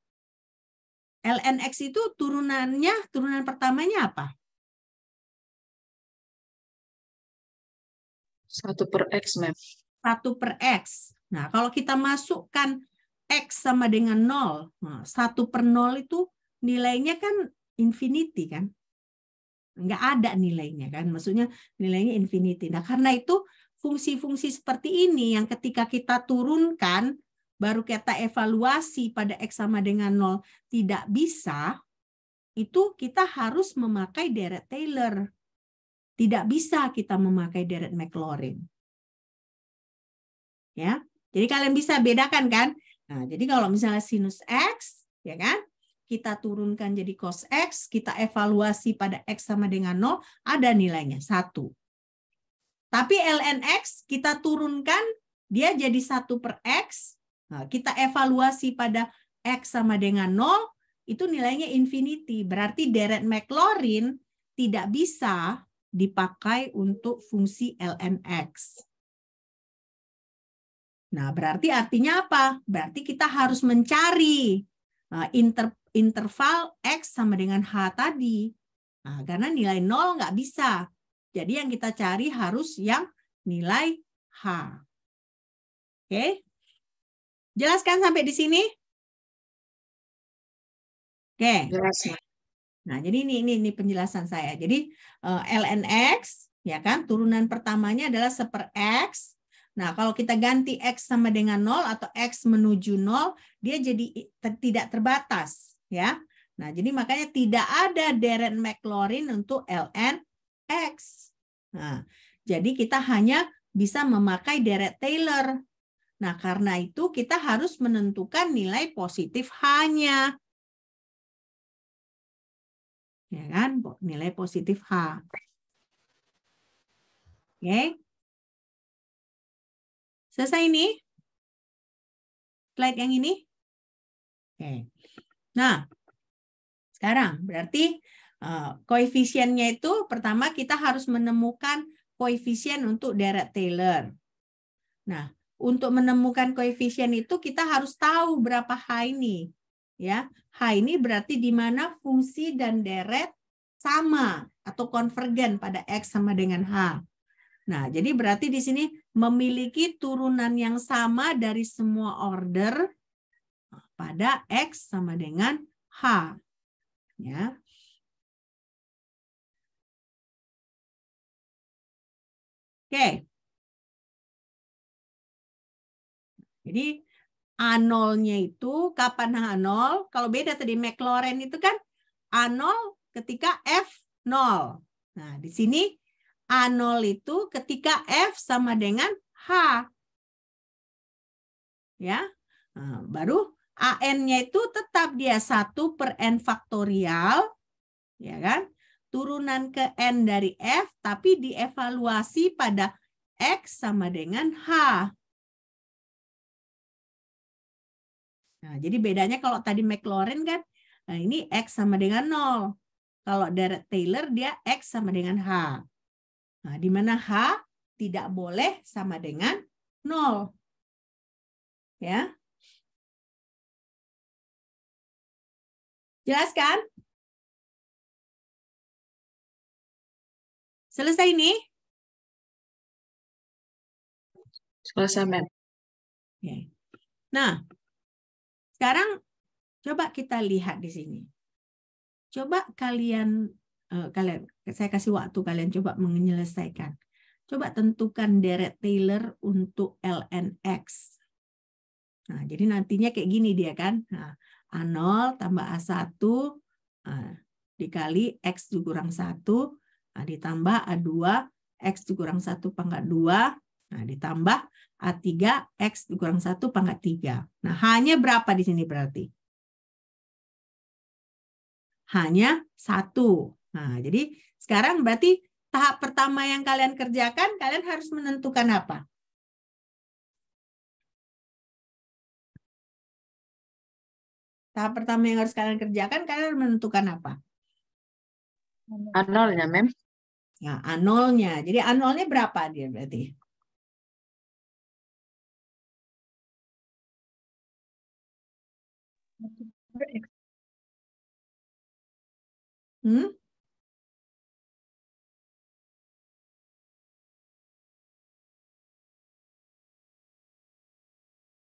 Ln X itu turunan pertamanya apa? 1/X, Mem. 1/X. Nah, kalau kita masukkan X sama dengan 0, nah, 1/0 itu nilainya kan infinity kan? Nggak ada nilainya kan? Maksudnya nilainya infinity. Nah, karena itu fungsi-fungsi seperti ini yang ketika kita turunkan, baru kita evaluasi pada X sama dengan 0 tidak bisa, itu kita harus memakai deret Taylor. Tidak bisa kita memakai deret Maclaurin. Ya, jadi kalian bisa bedakan kan? Nah, jadi kalau misalnya sinus X, ya kan? Kita turunkan jadi cos X, kita evaluasi pada X sama dengan 0, ada nilainya 1. Tapi ln X kita turunkan, dia jadi 1/X, nah, kita evaluasi pada X sama dengan 0, itu nilainya infinity. Berarti deret Maclaurin tidak bisa dipakai untuk fungsi ln X. Nah, berarti artinya apa? Berarti kita harus mencari interval X sama dengan H tadi. Nah, karena nilai 0 nggak bisa. Jadi yang kita cari harus yang nilai H. Oke? Jelaskan sampai di sini? Oke. Jelas, Mem. Nah, jadi ini penjelasan saya. Jadi ln X, ya kan? Turunan pertamanya adalah 1/X. Nah, kalau kita ganti X sama dengan 0 atau X menuju 0, dia jadi tidak terbatas. Ya. Nah, jadi makanya tidak ada deret Maclaurin untuk ln X. Nah, jadi kita hanya bisa memakai deret Taylor. Nah, karena itu kita harus menentukan nilai positif H-nya. Ya kan? Nilai positif H. Oke. Selesai ini? Slide yang ini? Oke. Nah, sekarang berarti koefisiennya itu pertama kita harus menemukan koefisien untuk deret Taylor. Nah, untuk menemukan koefisien itu kita harus tahu berapa H ini. Ya, H ini berarti di mana fungsi dan deret sama atau konvergen pada X sama dengan H. Nah, jadi berarti di sini memiliki turunan yang sama dari semua order pada X sama dengan H. Ya. Oke. Jadi A0-nya itu kapan H0? Kalau beda tadi Maclaurin itu kan A0 ketika F0. Nah, di sini A0 itu ketika F sama dengan H. Ya. Nah, baru AN-nya itu tetap dia 1/N faktorial, ya kan? Turunan ke N dari F, tapi dievaluasi pada X sama dengan H. Nah, jadi bedanya kalau tadi Maclaurin kan, nah ini X sama dengan 0. Kalau deret Taylor dia X sama dengan H. Nah, di mana H tidak boleh sama dengan 0. Ya. Jelaskan? Selesai ini? Selesai, Mem. Oke. Nah, sekarang coba kita lihat di sini. Coba kalian saya kasih waktu kalian coba menyelesaikan. Coba tentukan deret Taylor untuk ln X. Nah, jadi nantinya kayak gini dia kan. Nah, A0 tambah A1 dikali X dikurang 1, nah, ditambah A2 X dikurang 1 pangkat 2, nah, ditambah A3 X dikurang 1 pangkat 3. Nah, hanya berapa di sini berarti? Hanya 1. Nah, jadi sekarang berarti tahap pertama yang kalian kerjakan, kalian harus menentukan apa? Tahap pertama yang harus kalian kerjakan, kalian menentukan apa? A0-nya, Mem. Ya, A0-nya. Jadi A0-nya berapa dia berarti? Hmm?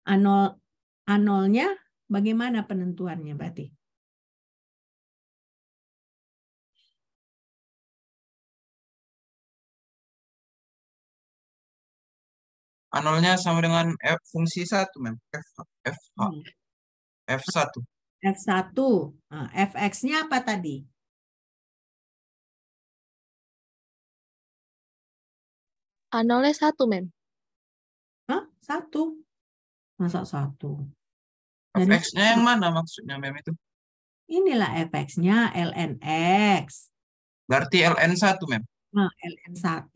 A0-nya bagaimana penentuannya berarti? A0-nya sama dengan fungsi 1, Mem. F1. F1. Nah, Fx-nya apa tadi? A0-nya 1, Mem. Hah? 1. Masa 1? Jadi Fx-nya yang mana maksudnya, Mem, itu? inilah Fx-nya ln X. Berarti ln1, Mem. Nah, ln1.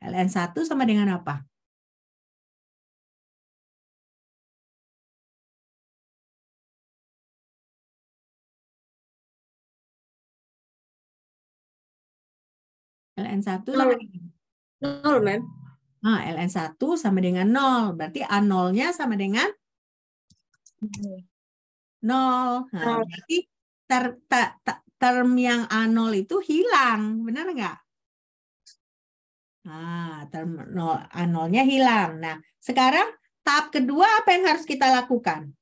ln1 sama dengan apa? ln1 sama dengan 0, Mem. Nah, ln1 sama dengan 0. Berarti A0-nya sama dengan 0. Nah, berarti term yang A0 itu hilang. Benar nggak? Nah, term A0-nya hilang. Nah, sekarang tahap kedua apa yang harus kita lakukan?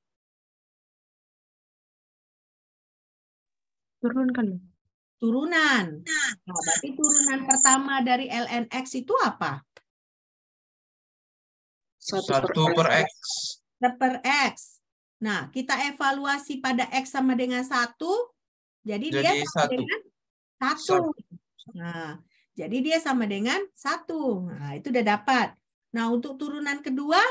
Turunkan. Turunan. Nah, berarti turunan pertama dari ln X itu apa? 1 1 per X. Per X. Nah, kita evaluasi pada X sama dengan 1. Jadi dia Jadi sama 1. dengan 1. Nah, jadi dia sama dengan 1. Nah, itu udah dapat. Nah, untuk turunan kedua,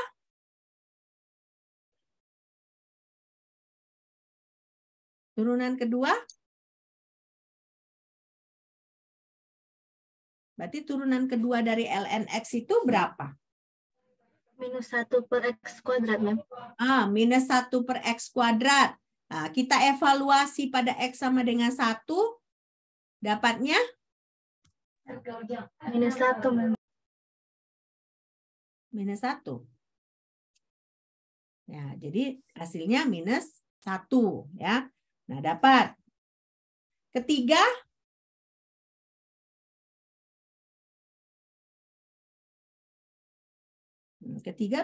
berarti turunan kedua dari ln X itu berapa? Minus 1 per X kuadrat, Mem. Minus 1 per X kuadrat. Nah, kita evaluasi pada X sama dengan 1, dapatnya? Minus 1, Mem. Minus 1. Ya, jadi hasilnya minus 1. Ya. Nah, dapat. Ketiga,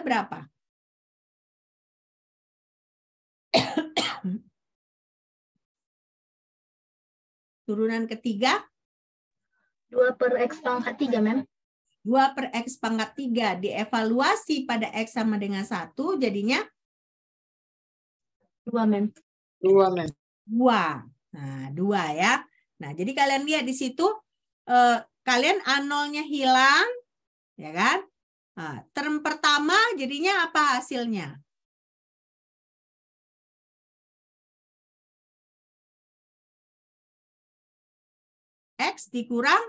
berapa? Turunan ketiga? 2 per X pangkat 3, Mem. 2 per X pangkat 3 dievaluasi pada X sama dengan 1, jadinya 2, Mem. 2, Mem. 2. Nah, 2 ya. Nah, jadi kalian lihat di situ, kalian A0-nya hilang, ya kan? Nah, term pertama jadinya apa hasilnya? X dikurang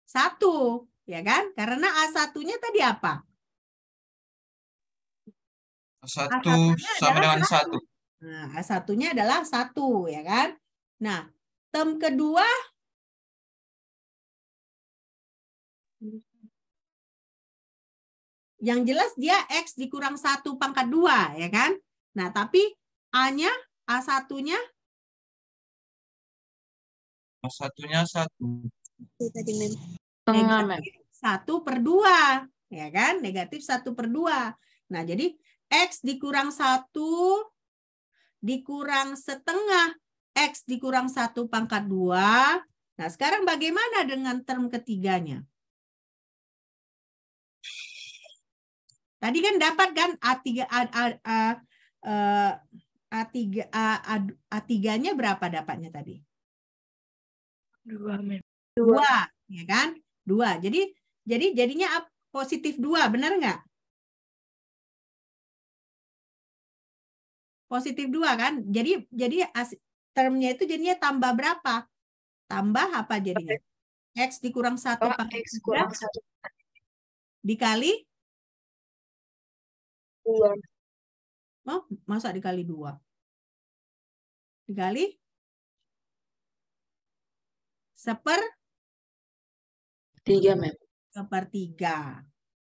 1, ya kan? Karena A1-nya tadi apa? A1 A1-nya sama adalah dengan 1. Nah, A1-nya adalah 1, ya kan? Nah, term kedua yang jelas dia X dikurang 1 pangkat 2, ya kan? Nah, tapi A-nya, A1-nya? A1-nya 1. Itu tadi, Mem. Negatif 1 per 2, ya kan? Negatif 1 per 2. Nah, jadi X dikurang 1 dikurang setengah X dikurang 1 pangkat 2. Nah, sekarang bagaimana dengan term ketiganya? Tadi kan dapat kan A3-nya berapa dapatnya tadi? 2, Mem. 2, ya kan? 2. Jadi jadinya positif 2, benar nggak? Positif 2 kan? Jadi termnya itu jadinya tambah berapa? Tambah apa jadinya? X dikurang 1 pangkat X 3 kurang 1. dikali? 2. Oh, masa dikali 2? Dikali 1. 3, Mem. sepertiga.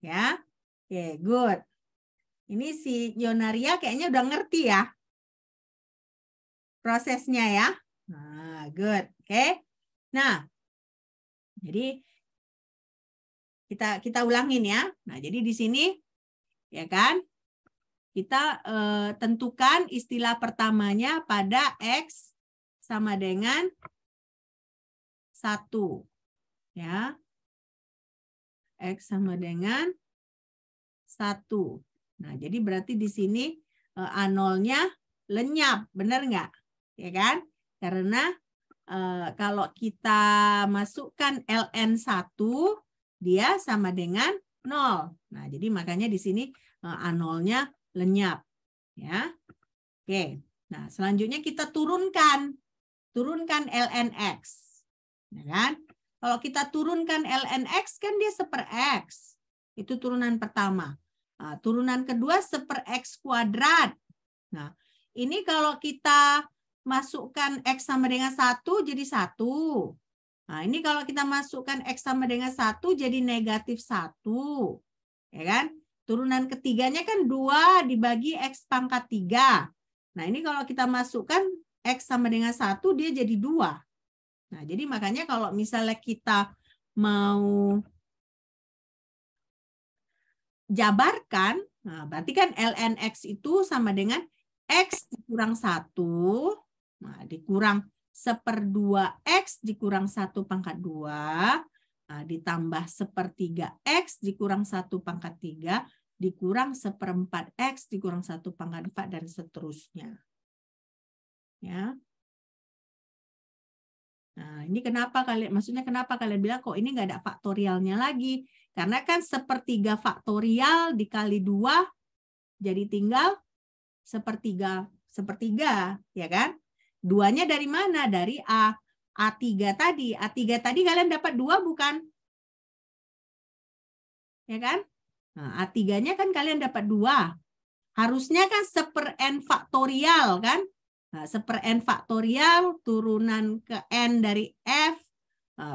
Ya. Oke, good. Ini si Yonaria kayaknya udah ngerti ya prosesnya ya. Nah, good. Oke. Nah, jadi kita ulangin ya. Nah, jadi di sini ya kan kita tentukan istilah pertamanya pada X sama dengan 1. Ya. X sama dengan 1. Nah, jadi berarti di sini A0-nya lenyap, benar nggak? Ya kan? Karena kalau kita masukkan ln1, dia sama dengan 0. Nah, jadi makanya di sini A0-nya lenyap. Ya. Oke. Nah, selanjutnya kita turunkan ln X. Ya kan? Kalau kita turunkan ln X kan dia 1/X. Itu turunan pertama. Nah, turunan kedua 1/X kuadrat. Nah, ini kalau kita masukkan X sama dengan 1 jadi 1. Nah, ini kalau kita masukkan X sama dengan 1 jadi negatif 1. Ya kan? Turunan ketiganya kan 2 dibagi X pangkat 3. Nah, ini kalau kita masukkan X sama dengan 1 dia jadi 2. Nah, jadi makanya kalau misalnya kita mau jabarkan, nah berarti kan ln X itu sama dengan X dikurang 1, nah dikurang 1/2 X dikurang 1 pangkat 2, nah, ditambah 1/3 X dikurang 1 pangkat 3, dikurang 1/4 X dikurang 1 pangkat 4, dan seterusnya. Ya. Nah, ini kenapa kenapa kalian bilang kok ini nggak ada faktorialnya lagi? Karena kan 1/3 faktorial dikali 2 jadi tinggal 1/3, ya kan? 2-nya dari mana? Dari A3 tadi. A3 tadi kalian dapat 2 bukan? Ya kan? Nah, A3-nya kan kalian dapat 2. Harusnya kan 1/n faktorial kan? Nah, 1/n faktorial turunan ke n dari F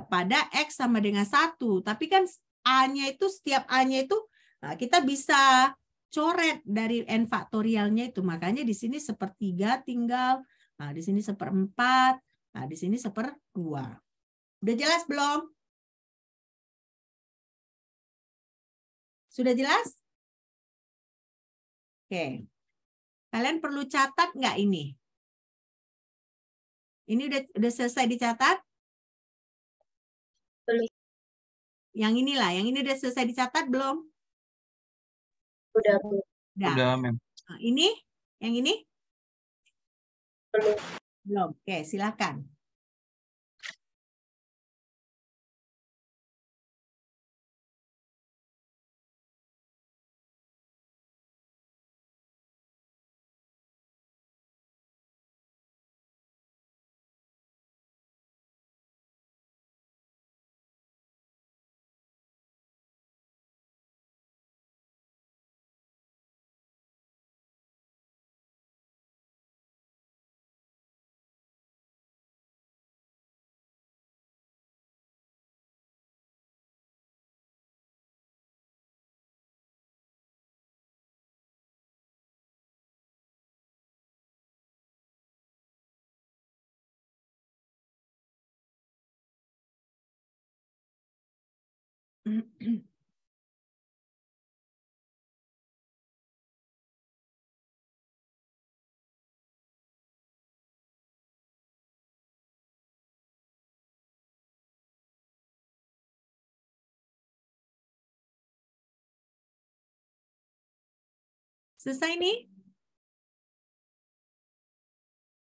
pada X sama dengan 1. Tapi kan A-nya itu, setiap A-nya itu kita bisa coret dari n faktorialnya itu. Makanya di sini 1/3 tinggal. Nah, di sini 1/4. Nah, di sini 1/2. Udah jelas belum? Sudah jelas? Oke. Kalian perlu catat nggak ini? Ini udah selesai dicatat? Belum. Yang inilah, yang ini udah selesai dicatat belum? Udah. Udah, Mem. Nah, ini? Yang ini? Belum. Belum. Oke, silakan. Selesai nih?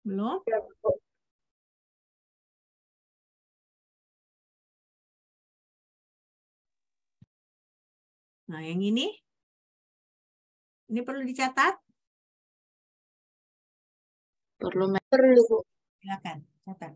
Belum? Nah, yang ini? Ini perlu dicatat? Perlu, Mem. Perlu. Silakan, catat.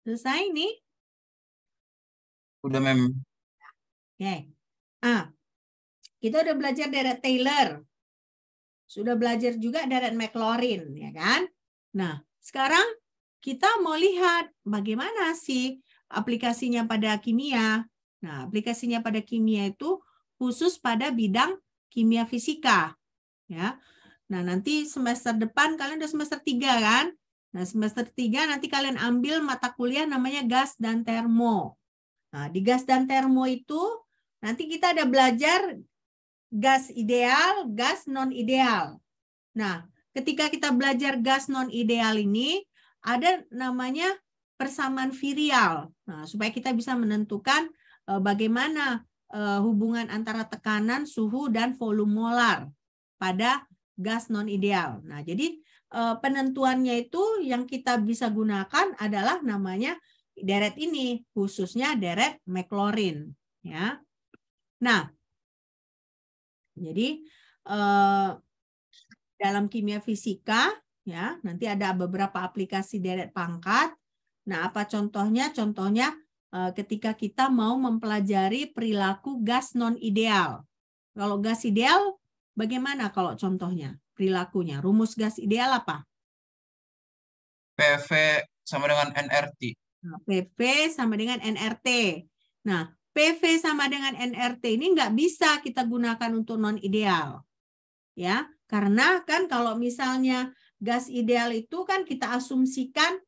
Selesai nih? Udah, Mem. Oke. Kita udah belajar deret Taylor. Sudah belajar juga deret Maclaurin, ya kan? Nah, sekarang kita mau lihat bagaimana sih aplikasinya pada kimia. Nah, aplikasinya pada kimia itu khusus pada bidang kimia fisika, ya. Nah, nanti semester depan kalian udah semester 3 kan? Nah, semester 3 nanti kalian ambil mata kuliah namanya gas dan termo. Nah, di gas dan termo itu nanti kita ada belajar gas ideal, gas non-ideal. Nah, ketika kita belajar gas non-ideal ini, ada namanya persamaan virial. Nah, supaya kita bisa menentukan bagaimana hubungan antara tekanan, suhu, dan volume molar pada gas non-ideal. Nah, jadi penentuannya itu yang kita bisa gunakan adalah namanya deret ini, khususnya deret Maclaurin. Ya. Nah, jadi dalam kimia fisika, ya, nanti ada beberapa aplikasi deret pangkat. Nah, apa contohnya? Contohnya ketika kita mau mempelajari perilaku gas non-ideal. Kalau gas ideal, bagaimana kalau contohnya? Perilakunya. Rumus gas ideal apa? PV sama dengan NRT. Nah, PV sama dengan NRT. Nah, PV sama dengan NRT ini nggak bisa kita gunakan untuk non-ideal. Ya, karena kan kalau misalnya gas ideal itu kan kita asumsikan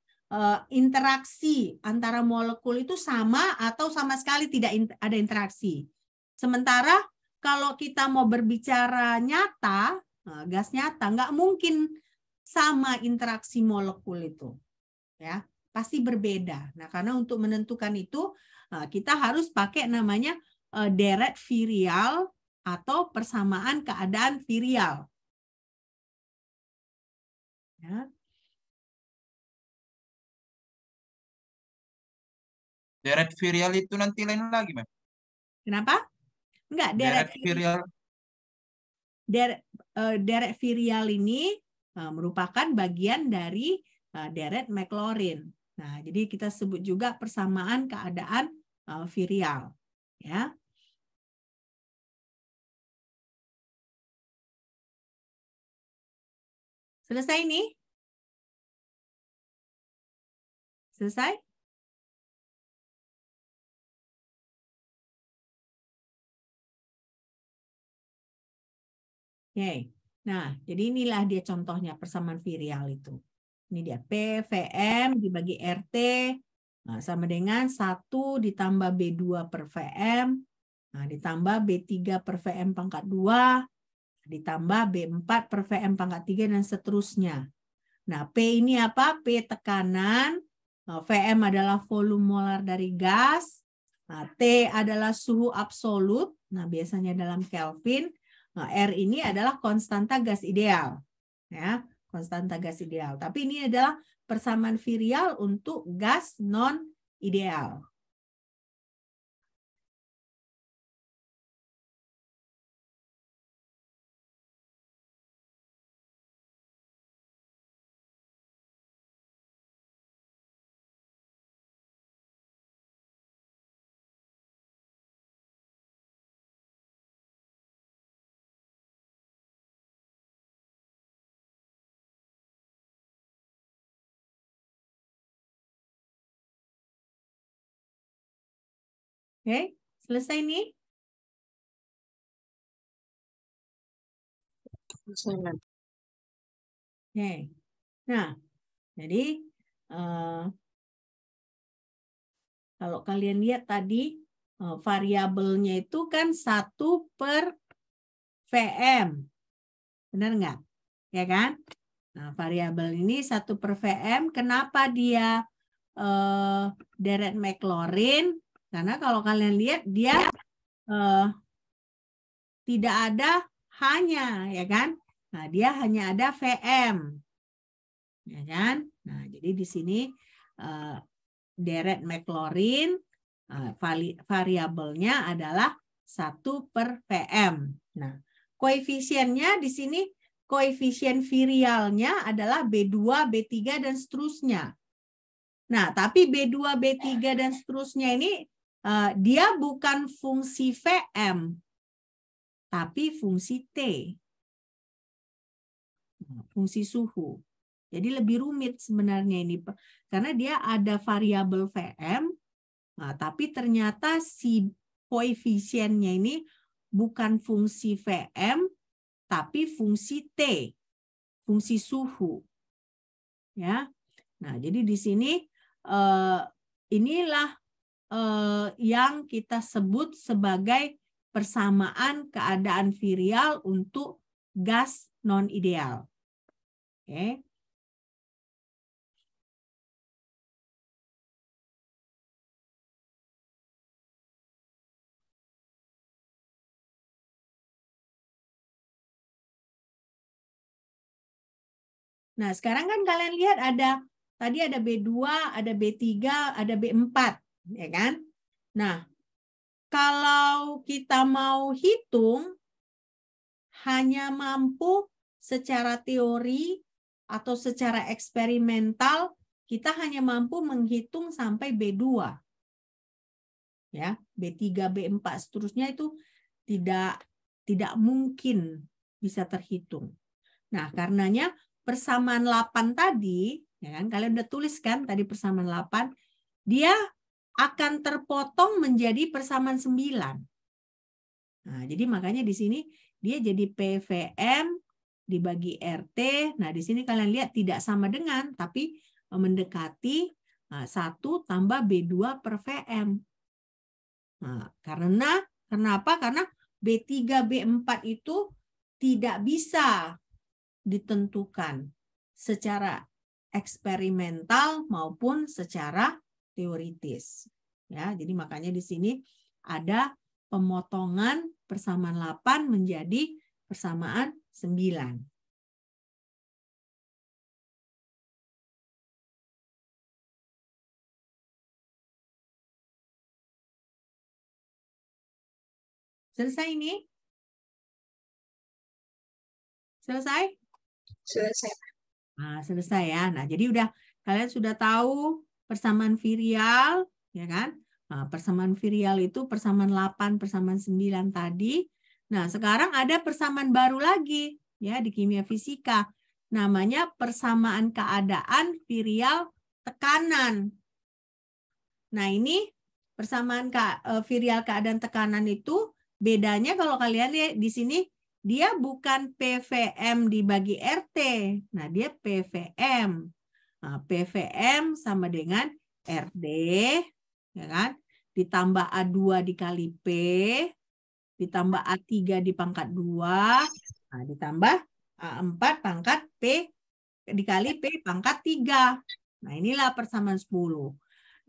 interaksi antara molekul itu sama atau sama sekali tidak ada interaksi. Sementara kalau kita mau berbicara nyata, gas nyata nggak mungkin sama interaksi molekul itu. Ya, pasti berbeda. Nah, karena untuk menentukan itu kita harus pakai namanya deret virial atau persamaan keadaan virial. Ya. Deret virial itu nanti lain lagi, Mem. Kenapa? Enggak, Deret virial. Deret virial ini merupakan bagian dari deret Maclaurin. Nah, jadi kita sebut juga persamaan keadaan virial. Ya. Selesai nih? Selesai? Oke. Nah, jadi inilah dia contohnya persamaan virial itu. Ini dia P, Vm dibagi RT sama dengan 1 ditambah B2 per Vm, ditambah B3 per Vm pangkat 2, ditambah B4 per Vm pangkat 3, dan seterusnya. Nah, P ini apa? P tekanan, Vm adalah volume molar dari gas, T adalah suhu absolut, nah biasanya dalam Kelvin, R ini adalah konstanta gas ideal. Ya, konstanta gas ideal. Tapi ini adalah persamaan virial untuk gas non-ideal. Oke, selesai nih? Oke. Nah, jadi kalau kalian lihat tadi variabelnya itu kan 1 per Vm. Benar nggak? Ya kan? Nah, variabel ini 1 per Vm. Kenapa dia deret Maclaurin? Karena kalau kalian lihat dia tidak ada hanya, ya kan? Nah, dia hanya ada Vm. Ya kan? Nah, jadi di sini deret Maclaurin variabelnya adalah 1 per Vm. Nah, koefisiennya di sini, koefisien virialnya adalah B2, B3, dan seterusnya. Nah, tapi B2, B3 dan seterusnya ini dia bukan fungsi VM, tapi fungsi T. Fungsi suhu. Jadi lebih rumit sebenarnya ini. Karena dia ada variabel VM, tapi ternyata si koefisiennya ini bukan fungsi VM, tapi fungsi T, fungsi suhu. Ya. Nah, jadi di sini inilah yang kita sebut sebagai persamaan keadaan virial untuk gas non-ideal. Oke. Nah, sekarang kan kalian lihat tadi ada B2, ada B3, ada B4, ya kan? Nah, kalau kita mau hitung hanya mampu secara teori atau secara eksperimental kita hanya mampu menghitung sampai B2. Ya, B3, B4 seterusnya itu tidak mungkin bisa terhitung. Nah, karenanya persamaan 8 tadi, ya kan, kalian udah tulis kan tadi persamaan 8, dia akan terpotong menjadi persamaan 9. Nah, jadi makanya di sini dia jadi PVM dibagi RT. Nah, di sini kalian lihat tidak sama dengan, tapi mendekati 1 tambah B2 per VM. Nah, kenapa? Karena B3, B4 itu tidak bisa ditentukan secara eksperimental maupun secara teoritis. Ya, jadi makanya di sini ada pemotongan persamaan 8 menjadi persamaan 9. Selesai ini? Selesai? Selesai. Nah, selesai ya. Nah, jadi kalian sudah tahu persamaan virial, ya kan? Nah, persamaan virial itu persamaan 8, persamaan 9 tadi. Nah, sekarang ada persamaan baru lagi ya di kimia fisika. Namanya persamaan keadaan virial tekanan. Nah, ini persamaan virial keadaan tekanan itu bedanya kalau kalian lihat di sini dia bukan PVM dibagi RT. Nah, dia PVM. Nah, PVM sama dengan RD, ya kan? Ditambah A2 dikali P, ditambah A3 di pangkat 2, nah, ditambah A4 pangkat P dikali P pangkat 3. Nah, inilah persamaan 10.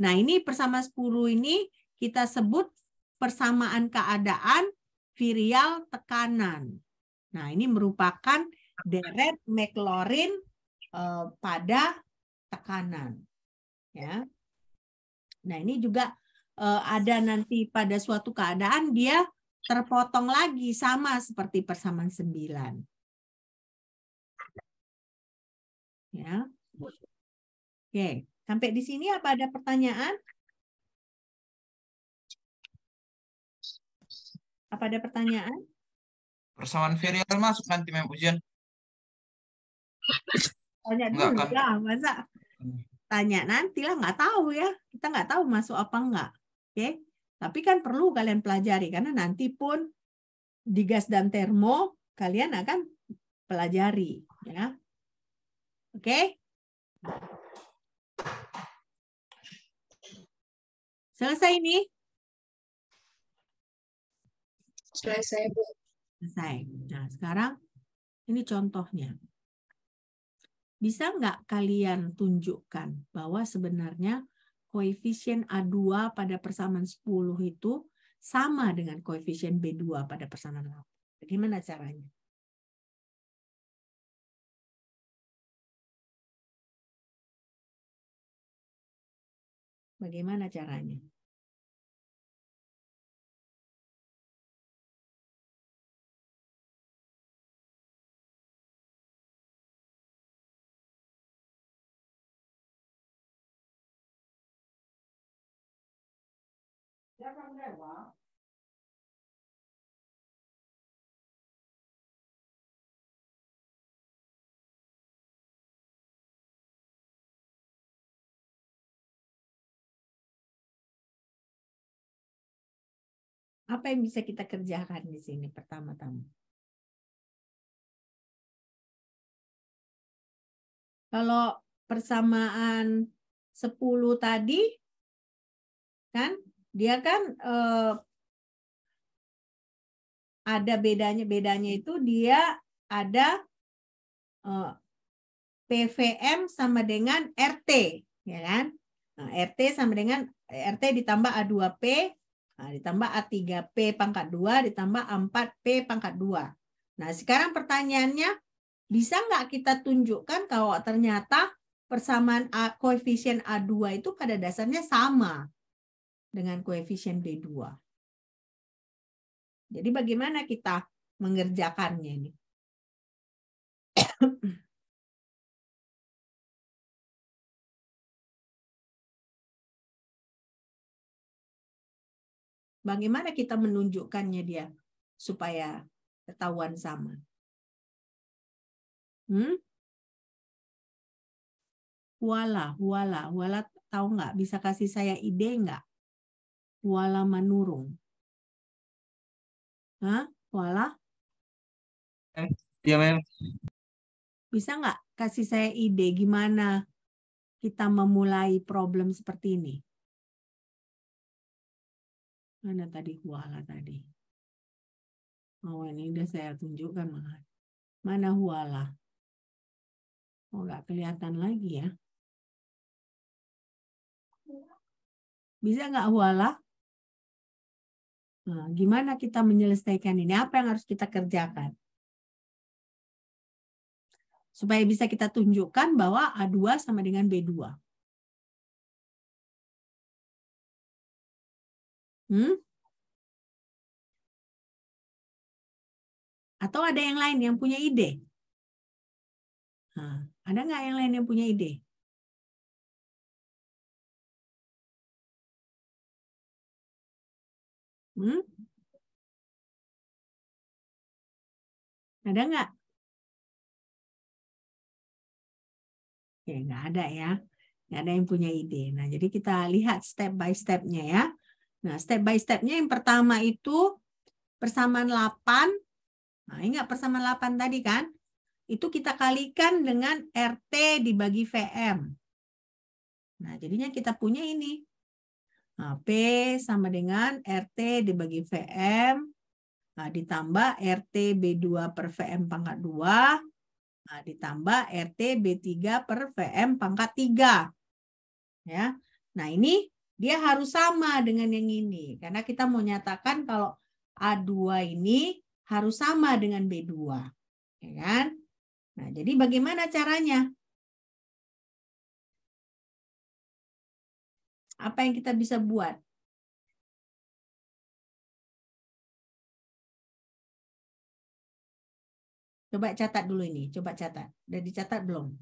Nah, ini persamaan 10 ini kita sebut persamaan keadaan virial tekanan. Nah, ini merupakan deret Maclaurin pada tekanan. Ya. Nah, ini juga ada nanti pada suatu keadaan dia terpotong lagi sama seperti persamaan 9. Ya. Oke, sampai di sini apa ada pertanyaan? Apa ada pertanyaan? Persamaan virial masuk nanti mem ujian. Tanya Enggak dulu kan? lah, masa tanya nanti lah, nggak tahu ya. Kita nggak tahu masuk apa enggak. Oke, tapi kan perlu kalian pelajari karena nanti pun di gas dan termo kalian akan pelajari, ya. Oke? Selesai ini? Selesai, Bu. Selesai. Nah, sekarang ini contohnya. Bisa nggak kalian tunjukkan bahwa sebenarnya koefisien A2 pada persamaan 10 itu sama dengan koefisien B2 pada persamaan 8? Bagaimana caranya? Bagaimana caranya? Apa yang bisa kita kerjakan di sini pertama-tama? Kalau persamaan 10 tadi, kan dia kan ada bedanya itu dia ada PVM sama dengan RT, ya kan? Nah, RT sama dengan RT ditambah A2P, nah, ditambah A3P pangkat 2 ditambah A4P pangkat 2. Nah, sekarang pertanyaannya, bisa nggak kita tunjukkan kalau ternyata persamaan koefisien A2 itu pada dasarnya sama dengan koefisien B2. Jadi bagaimana kita mengerjakannya ini? Bagaimana kita menunjukkannya dia supaya ketahuan sama? Huala tahu nggak? Bisa kasih saya ide nggak? Huala manurung. Hah? Huala? Iya, Mem. Bisa nggak kasih saya ide gimana kita memulai problem seperti ini? Mana tadi huala tadi? Oh, ini udah saya tunjukkan malah. Mana huala? Oh, nggak kelihatan lagi ya. Bisa nggak huala? Nah, gimana kita menyelesaikan ini? Apa yang harus kita kerjakan? Supaya bisa kita tunjukkan bahwa A2 sama dengan B2. Atau ada yang lain yang punya ide? Nah, ada nggak yang lain yang punya ide? Ada nggak? Oke, nggak ada ya. Nggak ada yang punya ide. Nah, jadi kita lihat step by step-nya ya. Nah, step by step-nya yang pertama itu persamaan 8. Nah, ingat persamaan 8 tadi kan? Itu kita kalikan dengan RT dibagi VM. Nah, jadinya kita punya ini. Nah, P sama dengan RT dibagi VM. Nah, ditambah RT B2 per VM pangkat 2. Nah, ditambah RT B3 per VM pangkat 3. Ya. Nah, ini dia harus sama dengan yang ini. Karena kita mau nyatakan kalau A2 ini harus sama dengan B2. Ya kan? Nah, jadi bagaimana caranya? Apa yang kita bisa buat? Coba catat dulu ini. Coba catat. Udah dicatat belum?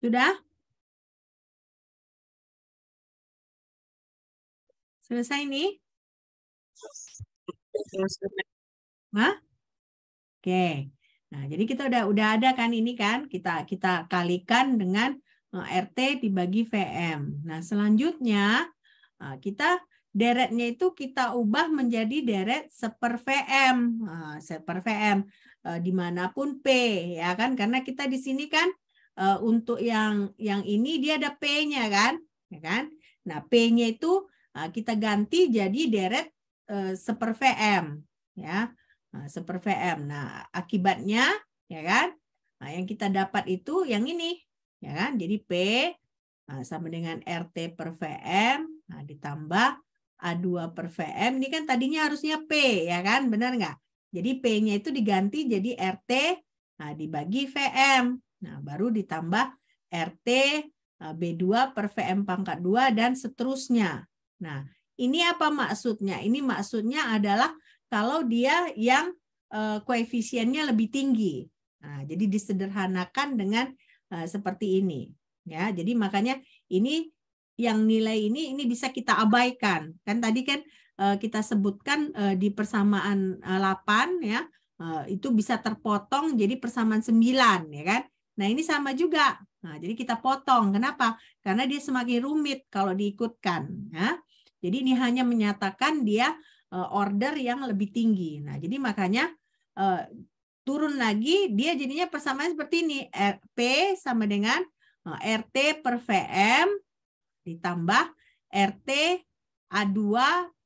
Sudah? Selesai nih? Hah? Oke. Nah, jadi kita udah ada kan ini kan, kita kalikan dengan RT dibagi VM. Nah, selanjutnya kita deretnya itu kita ubah menjadi deret seper VM. Seper VM dimanapun P ya kan, karena kita di sini kan untuk yang ini dia ada P-nya kan, ya kan? Nah, P-nya itu kita ganti jadi deret seper VM ya. Nah, seper VM. Nah, akibatnya ya kan? Nah, yang kita dapat itu yang ini ya kan? Jadi P sama dengan RT per VM ditambah A2 per VM. Ini kan tadinya harusnya P ya kan? Benar nggak? Jadi P-nya itu diganti jadi RT dibagi VM. Nah, baru ditambah RT B2 per VM pangkat 2 dan seterusnya. Nah, ini apa maksudnya? Ini maksudnya adalah kalau dia yang koefisiennya lebih tinggi. Nah, jadi disederhanakan dengan seperti ini. Ya, jadi makanya ini yang nilai ini bisa kita abaikan. Kan tadi kan kita sebutkan di persamaan 8 ya, itu bisa terpotong jadi persamaan 9 ya kan. Nah, ini sama juga. Nah, jadi kita potong. Kenapa? Karena dia semakin rumit kalau diikutkan ya. Jadi ini hanya menyatakan dia order yang lebih tinggi. Nah, jadi makanya turun lagi dia jadinya persamaan seperti ini. P sama dengan RT per VM ditambah RT A2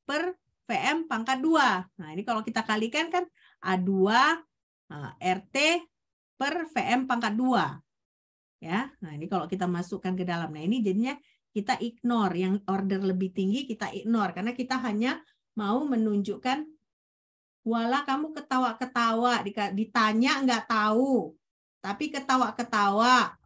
per VM pangkat 2. Nah, ini kalau kita kalikan kan A2 RT per VM pangkat 2. Ya. Nah, ini kalau kita masukkan ke dalam. Nah, ini jadinya kita ignore yang order lebih tinggi, kita ignore karena kita hanya mau menunjukkan walah kamu ketawa-ketawa, ditanya nggak tahu, tapi ketawa-ketawa.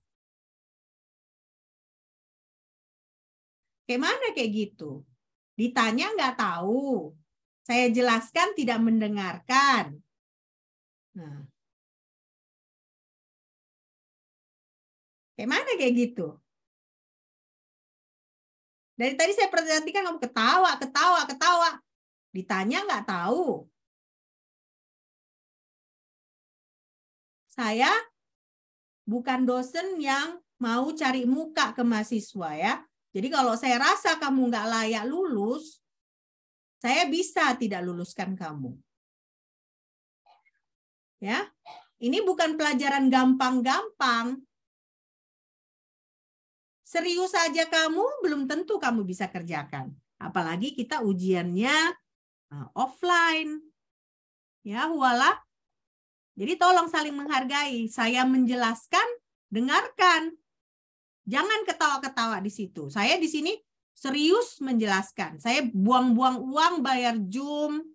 Kayak mana kayak gitu? Ditanya nggak tahu. Saya jelaskan tidak mendengarkan. Nah. Kayak mana kayak gitu? Dari tadi saya perhatikan kamu ketawa. Ditanya nggak tahu. Saya bukan dosen yang mau cari muka ke mahasiswa ya. Jadi kalau saya rasa kamu nggak layak lulus, saya bisa tidak luluskan kamu. Ya, ini bukan pelajaran gampang-gampang. Serius saja kamu, belum tentu kamu bisa kerjakan. Apalagi kita ujiannya offline. Ya, walah. Jadi tolong saling menghargai. Saya menjelaskan, dengarkan. Jangan ketawa-ketawa di situ. Saya di sini serius menjelaskan. Saya buang-buang uang bayar Zoom.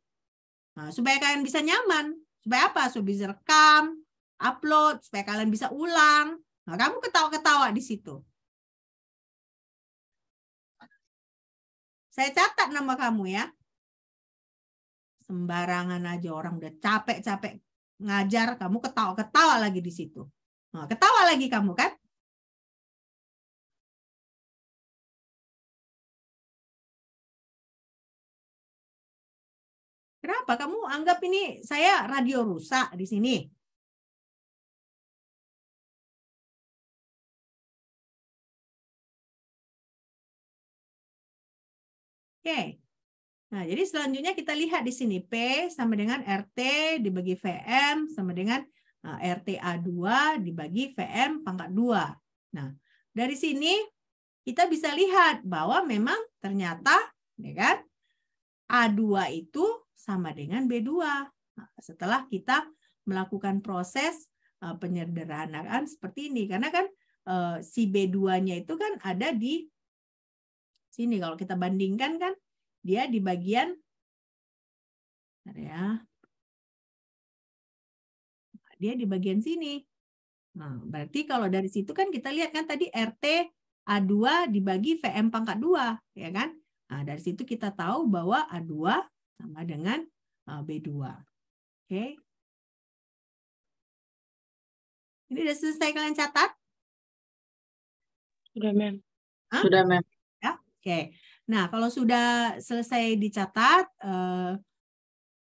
Nah, supaya kalian bisa nyaman. Supaya apa? Supaya bisa rekam, upload, supaya kalian bisa ulang. Nah, kamu ketawa-ketawa di situ. Saya catat nama kamu ya. Sembarangan aja orang udah capek-capek ngajar, kamu ketawa-ketawa lagi di situ. Nah, ketawa lagi kamu kan? Kenapa kamu anggap ini saya radio rusak di sini? Oke. Nah, jadi selanjutnya kita lihat di sini P sama dengan RT dibagi VM sama dengan RT A2 dibagi VM pangkat 2. Nah, dari sini kita bisa lihat bahwa memang ternyata ya kan A2 itu sama dengan B2. Nah, setelah kita melakukan proses penyederhanaan seperti ini karena kan si B2-nya itu kan ada di sini. Kalau kita bandingkan kan dia di bagian ya. Dia di bagian sini. Nah, berarti kalau dari situ kan kita lihat kan tadi RT A2 dibagi VM pangkat 2, ya kan? Nah, dari situ kita tahu bahwa A2 sama dengan B2. Oke. Ini udah selesai kalian catat? Sudah, Mem. Hah? Sudah, Mem. Ya, oke. Nah, kalau sudah selesai dicatat,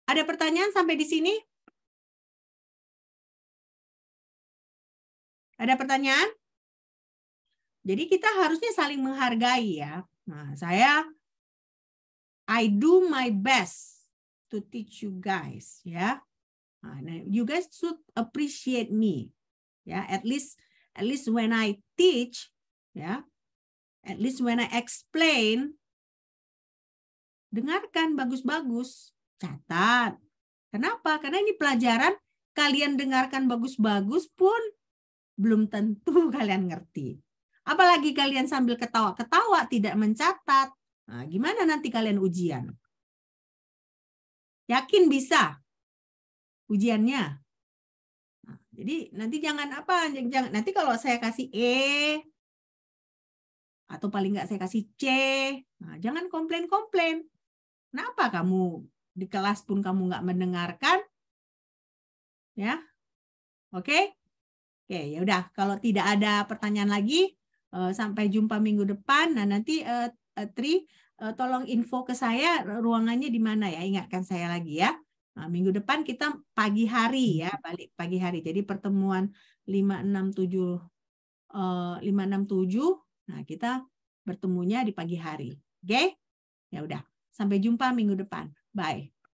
ada pertanyaan sampai di sini? Ada pertanyaan? Jadi kita harusnya saling menghargai ya. Nah, I do my best to teach you guys ya. Nah, you guys should appreciate me. Ya, at least when I teach ya, at least when I explain, dengarkan bagus-bagus, catat. Kenapa? Karena ini pelajaran kalian dengarkan bagus-bagus pun belum tentu kalian ngerti. Apalagi kalian sambil ketawa-ketawa tidak mencatat. Nah, gimana nanti kalian ujian? Yakin bisa ujiannya? Nah, jadi nanti jangan nanti kalau saya kasih E atau paling nggak saya kasih C, nah, jangan komplain-komplain. Kenapa kamu di kelas pun kamu nggak mendengarkan? Ya, oke? Oke, ya udah. Kalau tidak ada pertanyaan lagi, sampai jumpa minggu depan. Nah, nanti Tri tolong info ke saya ruangannya di mana ya. Ingatkan saya lagi ya. Nah, minggu depan kita pagi hari ya, balik pagi hari. Jadi pertemuan 567 nah kita bertemunya di pagi hari. Oke? Ya udah. Sampai jumpa minggu depan. Bye.